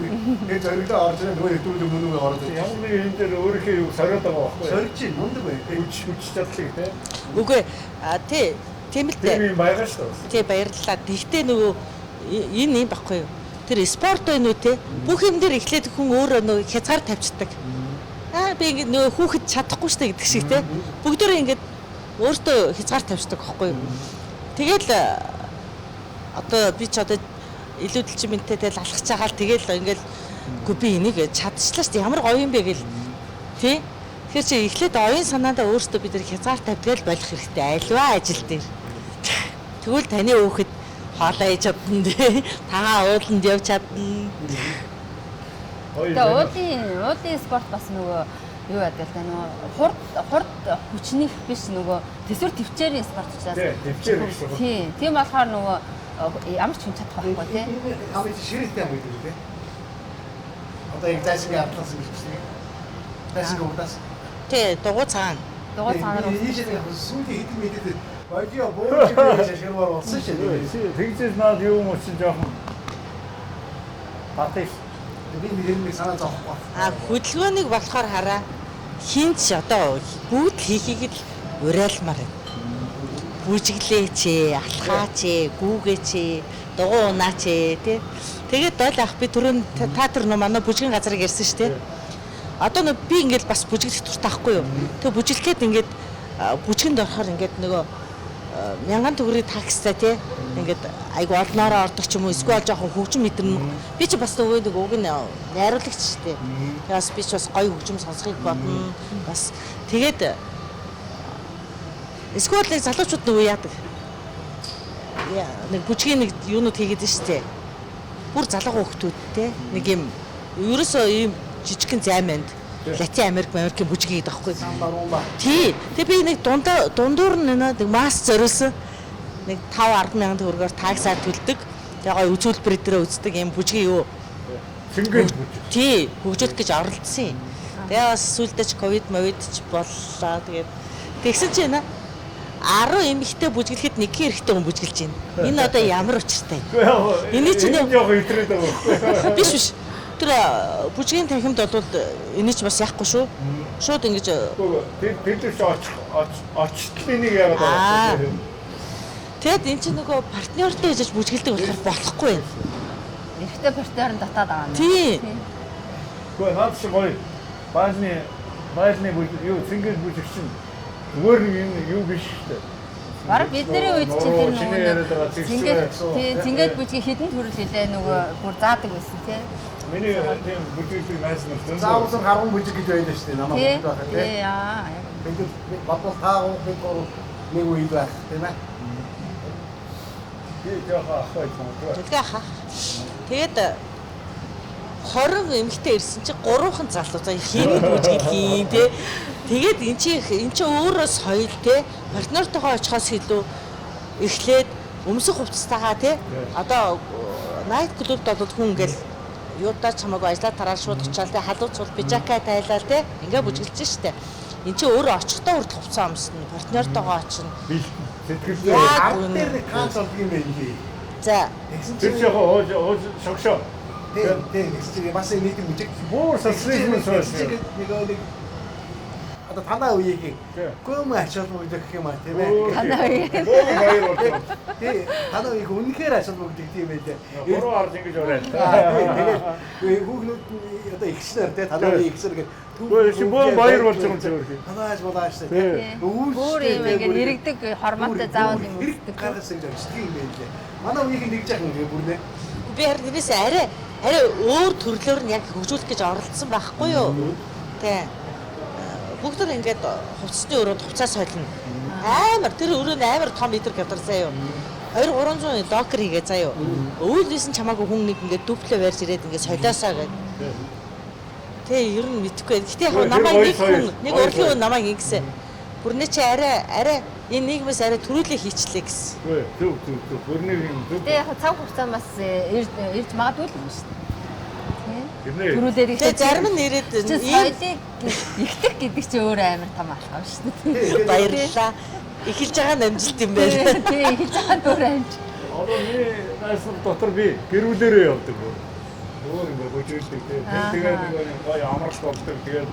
нэг зориглоо орж ирээ нөгөө хэдүүлэг мөн үгүй ороод ирээ. Ямар нэг юм дээр өөрийнхөө юу сориод байгаа байхгүй юу? Сорж чинь мундаг бай. Хүч чадлыг те. Үгүй тий тийм л дээ. Тэр юм байгаа шүү дээ. Тий баярлалаа. Гэхдээ нөгөө энэ юм баггүй юу? Тэр спорт байна уу те? Бүх юм дээр эхлээд хүн өөрөө нөгөө хязгаар тавьчихдаг. Би ингэ нөгөө хүүхэд чадахгүй штэ гэдэг шиг те. Бүгдөө ингэ өөртөө хязгаар тавьчихдаг байхгүй юу? Тэгэл одоо би ч одоо илүү дэлжимэнтэй тэгэл алхаж байгаа л тэгэл ингээл үгүй би энийг чадчихлаа шүү дээ ямар гоё юм бэ гэл тий Тэгэхээр чи эхлээд оюун санаандаа өөртөө бид нар хязгаар тавьдаг л болох хэрэгтэй альва ажил дээр тэгвэл таны хүүхэд хоолоо хийж чадна тий тагаа ууланд явж чадна Тэгээ уулын спорт бас нөгөө юу яадаг л нөгөө хурд хүчнийх биш нөгөө төсвөр төвчээрийн спорт учраас тийм тийм болохоор нөгөө ямар ч хүн чадах байхгүй тий. Хамгийн ширээтэй юм гэдэг үү? Одоо яг зайсгийн ардлаас юм биш үү? Зайсгийн удаас. тий дугуй цаана Дугуй цаанаар ийшээ сүүлийн хэдэн мэдээд бодио бууж ширмаар болсон шүү. Тэгжээс наад юу юм чи жоохон батайс. Би нэг санаа зовхгүй. хөдөлгөөнийг болохоор хараа хинч одоо бүгд хийхийг л уриалмаар байна. Бүжиглээч, алхаач, гүүгээч, дугуй унаач тий. Тэгээд дойл ах би түрүүн театр нөө манай бүжгийн газрыг ярьсан шүү дээ. Одоо нөө би ингээд бас бүжиглэх тур таахгүй юу. Тэгээ бүжиглэхэд ингээд бүжгэнд орохоор ингээд нөгөө 1000 төгрөгийн такстай тий. Ингээд айгу олноороо ордог ч юм уу эсвэл жоохон хөгжим мэдэрнэ. Би ч бас нөгөө нэг уг нь найруулагч шүү дээ. Тэгээс би ч бас гоё хөгжим сонсохыг бодно. Бас тэгээд эсвэл нэг залуучууд нөгөө яадаг. Нэг бүжгийн нэг юунууд хийгээд шүү дээ. Бүр залуу хүүхдүүд те нэг юм ерөөсөө ийм жижигхэн займанд Латин Америкийн бүжгийг гэдэг байхгүй. Тий. Тэгээ би нэг дундуур нэг маск зориулсан нэг 5-10 мянган төгрөгөөр таксаар төлдөг. Тэгээ гоё үзүүлбэр дээр үздэг юм бүжгийн юу. Цэнгэл бүж. Тий. Хөгжүүлэх гэж оролдсон юм. Тэгээ бас сүулдэж ковид мовидч боллоо. Тэгээд тэгсэн чинь 10 эмэгтэй бүжиглэхэд нэг хэрэгтэй хүн бүжиглэж байна. Энэ одоо ямар учиртай. Эний чинь жоохон итрээд байгаа. биш. Тэр бүжгийн танхимд бол эний ч бас яахгүй шүү. Шууд ингэж тэр очтлын нэг яагаад байгаа. тэгэд эн чинь нөгөө партнертэй хийж бүжгэлдэг болохоор болохгүй байна. эрэгтэй партнер нь татаад байгаа юм. Тий. Гэхдээ наад чи гоё. Баасны юу цэнгэл бүжигч чинь зүгээр нэг юм юу биш шүү дээ. Бараг бидний үед чинь тэр нөгөө зингээд бүжгийг хідэн төрөл хэлээ нөгөө бүр заадаг байсан тий. Миний тийм бүжигчийг найснаар Заавал харган бүжиг гэж байдаг шүү дээ. Намайг бодох тий. Тий яа. Бид бодвол таагүй бид нэг үед байх тийм ээ. би жоохон ахаа юм. Төлгөө хаа. Тэгээд 20 эмэгтэй ирсэн чи 3хан залуу за хин бүжиглэхийн тий. Тэгээд эн чи өөрөө соёл те партнертойгоо очихоос илүү эхлээд өмсөх хувцастайгаа те одоо найт клубд бол хүн ингээл юудаа ч хамаагүй ажиллаа тараар шууд очиад те халуун цул бижака тайлал те ингээ бүжиглэж штэ эн чи өөрөө очихдоо урд хувцас өмснө партнертойгоо очино би сэтгэлдээ ард дээр нэг канц болдго юм байна лээ. за тэр жоохон шогшоо тийм гэсэн бас нэг бүжиг бүр сасрын соёс нэг одоо танаа үеийг гүм ачаал бүгдэх юм а тийм ээ. Танаа үе. баяр болоо. Тий, танаа үеийг үнэхээр ачаал бүгдэх тийм байлээ. Гурван ард ингэж орой. Тэгээд хүүхнүүд одоо ихснэр тий танаа үеийг ихсэр гэдэг. Гэхдээ бөө баяр болж байгаа юм чинь. Танааж болооч тий. Бүр юм ингээд нэрэгдэг хормонтой заавал юм үздэг. Гаргасан гэж өсдөг юм байлээ. Манай үеийг нэг жаахан үгүй бүрнэ. би харин тэрээс арай өөр төрлөөр нь яг хөгжүүлэх гэж оролдсон байхгүй юу тий бүгд нэг ингээд хувцсны өрөөнд хувцаа сойлно. Амар тэр өрөө нь амар том литр гадар заяа юу. 2-300 докер хийгээ заяа юу. Өвлөөсөн чамаагүй хүн нэг ингээд дүплээ барьж ирээд ингээд солиосоо гэдэг. Тэ ер нь мэдхгүй. Гэтэ яг намайг нэг хүн нэг урлагийн хүн намайг ингэсэн. Бүрнээ чи арай энэ нийгмээс арай төрүүлээ хийчлээ гэсэн. Төв. Бүрнийг юм төв. Тэгээ яг цаг хугацаанд бас ирж магадгүй л юм шүү дээ. Тэрнээ Тэгээ зарим нь ирээд соёлыг ихтэх гэдэг чинь өөр амар том алхам шүү дээ. баярлалаа. Эхэлж байгаа нь амжилт юм байна. Тий, эхэлж байгаа нь өөр амжилт. Одоо миний найсар дотор би гэрүүлээрээ явдаг. Өөр ингэ бүжгэлдэг. Тэгээд нэг гоё амралт болдог. Тэгээд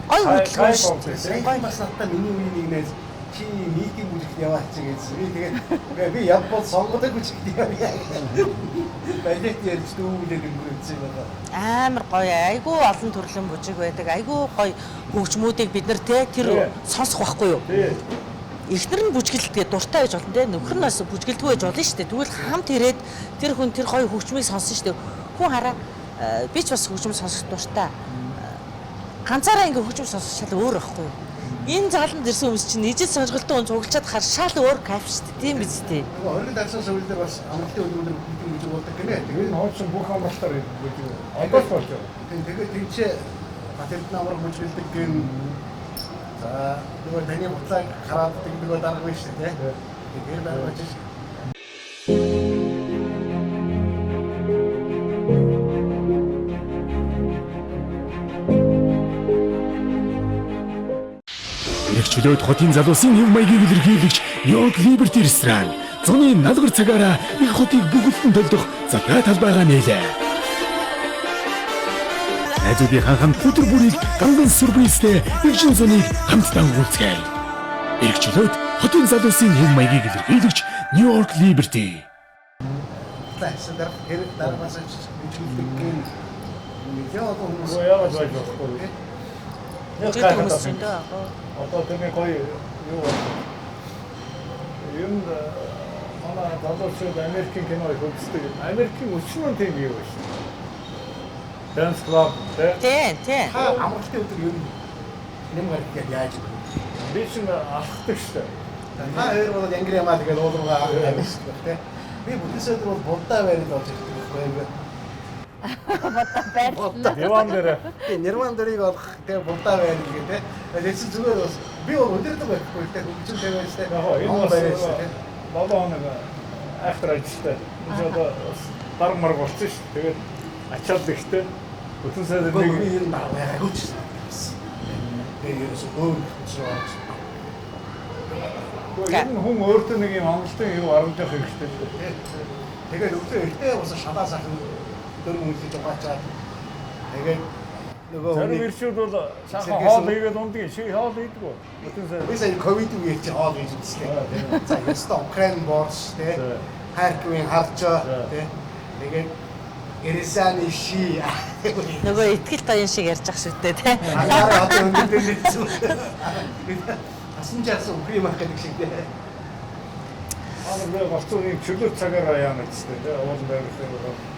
Гой хөдөлгөөн шүү дээ. Сая бас надад миний үеийн нэг найз чи митинг бүжигт яваач гэсэн. Би тэгээд би явбал сонгодог бүжигт явъя. Балет ярьж дүүлээд өнгөрсөн байна. амар гоё айгүй олон төрлийн бүжиг байдаг. Айгүй гоё хөгжмүүдийг бид нар тэр сонсох байхгүй юу? Эхнэр нь бүжгэлдгээ дуртай байж болно те. Нөхөр нь бас бүжгэлдгүй байж болно шүү дээ. Тэгвэл хамт ирээд тэр хүн тэр гоё хөгжмийг сонсон шүү дээ. Хүн хараа би ч бас хөгжим сонсох дуртай. Ганцаараа ингээ хөгжим сонсох шал өөр байхгүй юу? Энэ зааланд ирсэн хүмүүс чинь ижил сонирхолтой хүн цуглаад хар шал өөр кайф шүү дээ. Тийм биз дээ. Орон дагсан сувил дээр бас амралтын өдрөөр бүжиг болдог гэнэ. Тэгээд нууцсан бүх амралтаар бүжиг. Одоо ч болж байгаа. Тэгээд тийчээ патент намар бүжгэлдэг гэн. За нөгөө таны буцаа хараад тэгдэг дарга биш тий. Тэгээд байгаач. Эрхчлөөд хотын залуусын хэв маягийг илэрхийлэгч York Liberty ресторан зуны налгар цагаараа их хотыг бүгдэн төлдөх задгаа талбайгаа нээлээ. Найзуудын хамт өдөр бүрийг ганган сүрпризтэй экшн зуныг хамтдаа үзгээе. Эрхчлөөд хотын залуусын хэв маягийг илэрхийлэгч York Liberty. Тасдар дармасч бүжгэлдэг гэн. Яагаад хүмүүс Яагаад байж болохгүй. Тэр хүмүүс чинь дээ. Одоо тэний гоё юу байна. Юм манай залуучууд Америкийн киног үздэг. Америкийн өчнөн тийм юу биш. Dance club Тийм. амралтын өдөр ер нь нэм гарах яаж вэ? би чинь алхдаг шүү дээ. Та хоёр бол янгир ямаа тэгээд уулуугаа амьсгах тий. Би бүтээсэд бол будаа байранд болж ирдэг байхгүй. Бодоо байрлал. Диван дээр Тэгээ нэрван дөрийг олох тэгээ будаа байр гэх тий. Тэгээд чи зүгээр бас би бол өдөрдөг байхгүй тий. Хөгжим тавиаш тий. энэ бас 7 хоног айхтар ажилладаг. Би одоо дарга марг болчихсон шүү. Тэгээд ачаал ихтэй бүтэн сайд нэг нэг юм байгаагүй ч. Тэгээ ерөөс өөр зүйл. энэ хүн өөртөө нэг юм амралтын юу аруулж явах хэрэгтэй. Тэгээд өглөө эртээ бас шалаа сахан дөрөв мөнгөд угаачаад тэгээд нөгөө Зарим ирчүүд бол сайхан хоол хийгээд ундаг. Чи хоол хийдэг үү? Бүтэн сайд. би сая ковид үеэр чи хоол хийж үзлээ. За ёстой Украин борщ тий. Харьковын харчаа тий. Тэгээд Эрисаны ши. Нөгөө итгэл тоён шиг ярьж ах шүтээ те. Анаараа одоо өндөдөө нэгсэн. Асан жаасан үгүй юм гэдэг шиг тий. Аа болцоо нэг чөлөө цагаараа яана гэжтэй тий. Уул байрлал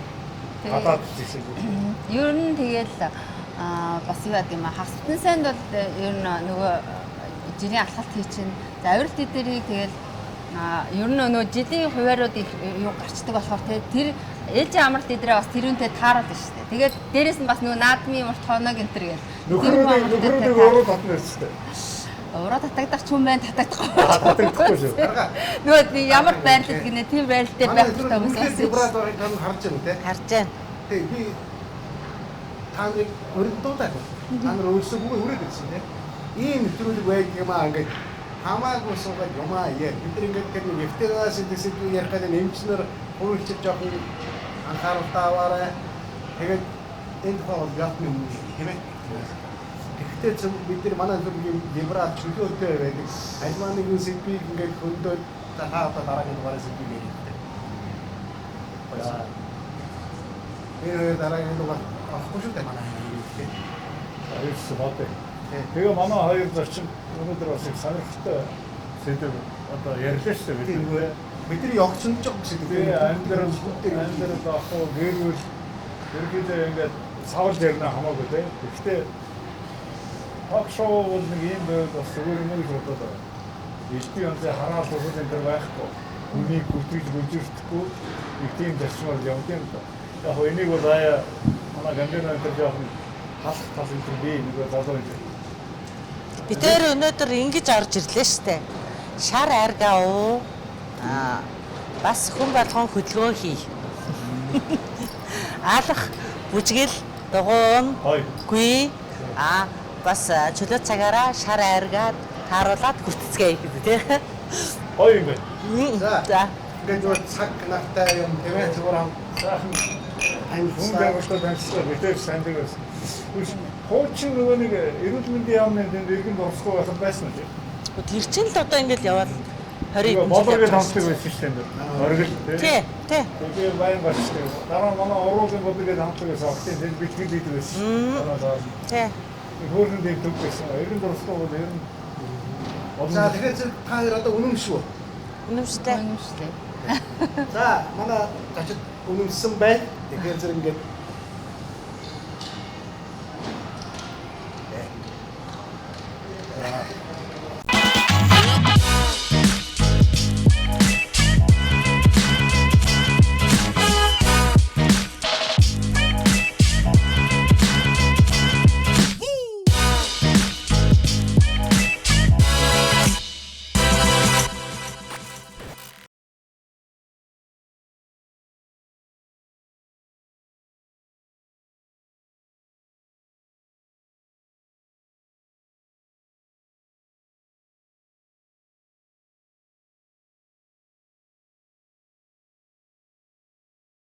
гадаад жишээ. Ер нь тэгэл бас юу гэдэг юм аа хасны санд бол ер нь нөгөө жилийн алхалт хий чинь за авиралт эдэрийг тэгэл ер нь нөгөө жилийн хуваарууд юу гарчдаг болохоор тэр ээлжийн амралт эдрээ бас тэрүүнтэй тааруулна шүү дээ. Тэгээд дээрэс нь бас нөгөө наадмын урт хоног энэ төр гэл. Нөхрөө өөрөө татна шүү дээ. Ураа татагдах ч юм байна татагдахгүй. Татагдахгүй шүү. Нөгөө ямар байрлал гинэ тийм байрлалтай байх хэрэгтэй хүмүүс бас. Вибраторыг харж байна тий. Харж байна. Тэг би таны өрөндөөтэй. Та нар өөрсдөө бүгд үрээд ирсэн тий. Ийм нэвтрүүлэг байдаг юм аа ингээд хамаагүй суугаад юмаа яа. Бид нар ингээд тэр нефтераас дэсэд ярих гэдэг нэмчнэр хөрөлчөж жоох анхааралтай аваарай. Тэгээд энэ бол яах юм хэмээн. Гэхдээ бид нар манай зөвхөн либерал чөлөөтэй байдаг. Альмаа нэгэн сэдвийг ингээд хөндөөд та одоо дараагийн дугаараа сэдвийг ярьдаг. Баярлалаа. Дараагийн дугаар авахгүй шүү дээ манай хэлээ. Айс бат. Тэгээ манай хоёр зарчим өнөөдөр бас их сонирхолтой сэдв одоо ярьлаа шүү дээ. Бидний явчихсан ч гэсэн тэгээ амьдрал авах гэрүүл ерөөдөө ингээд савлж ярина хамаагүй тий. Гэхдээ ток шоу бол нэг юм байвал бас зүгээр юм л бодоод байна. Элдв янзын хараал тусал энэ төр байхгүй. Үнийг бүтгэж бүжигдэхгүй нэг тийм зарчмаар явд юм да. Яг хөө энийг бол аяа манай гамбина энэ төр жоохон халах тал энэ төр би нэг залуу юм. Бид тэр өнөөдөр ингэж орж ирлээ штэ. Шар аргаа уу? Бас хүн болгон хөдөлгөөн хий. Алах бүжгэл дугуун гүй бас чөлөө цагаараа шар аргаад тааруулаад хүртцгээе гэдэг тий. Гоё юм байна. За. ингээд нөгөө цаг нартай юм тийм ээ зүгээр хам Сайхан хүн танилцсан. байгууллагад амьдсан мэдээж сандаг байсан. Үгүй хуучин нөгөө нэг эрүүл мэндийн яамны тэнд иргэнд орсгүй байхад байсан үү? Тэр чинь л одоо ингэж яваад 20 Нөгөө бодлогыг хамтдаг байсан шүү дээ. Оргил Тий, тий. Тэгээ байн болчихсон. Дараа нь манай уруулын бодлогыг хамтдаг байсан. Октын тэнд битгэл хийдэг байсан. Тий. Хөөрхөн дэв төг байсан. Эргэнд орсгүй бол ер нь За тэгэхээр та хоёр одоо үнэн шүү. Үнэмштэй. Үнэмшлээ. За манай зочид үнэмсэн байна. Тэгэхээр зэрэг ингээд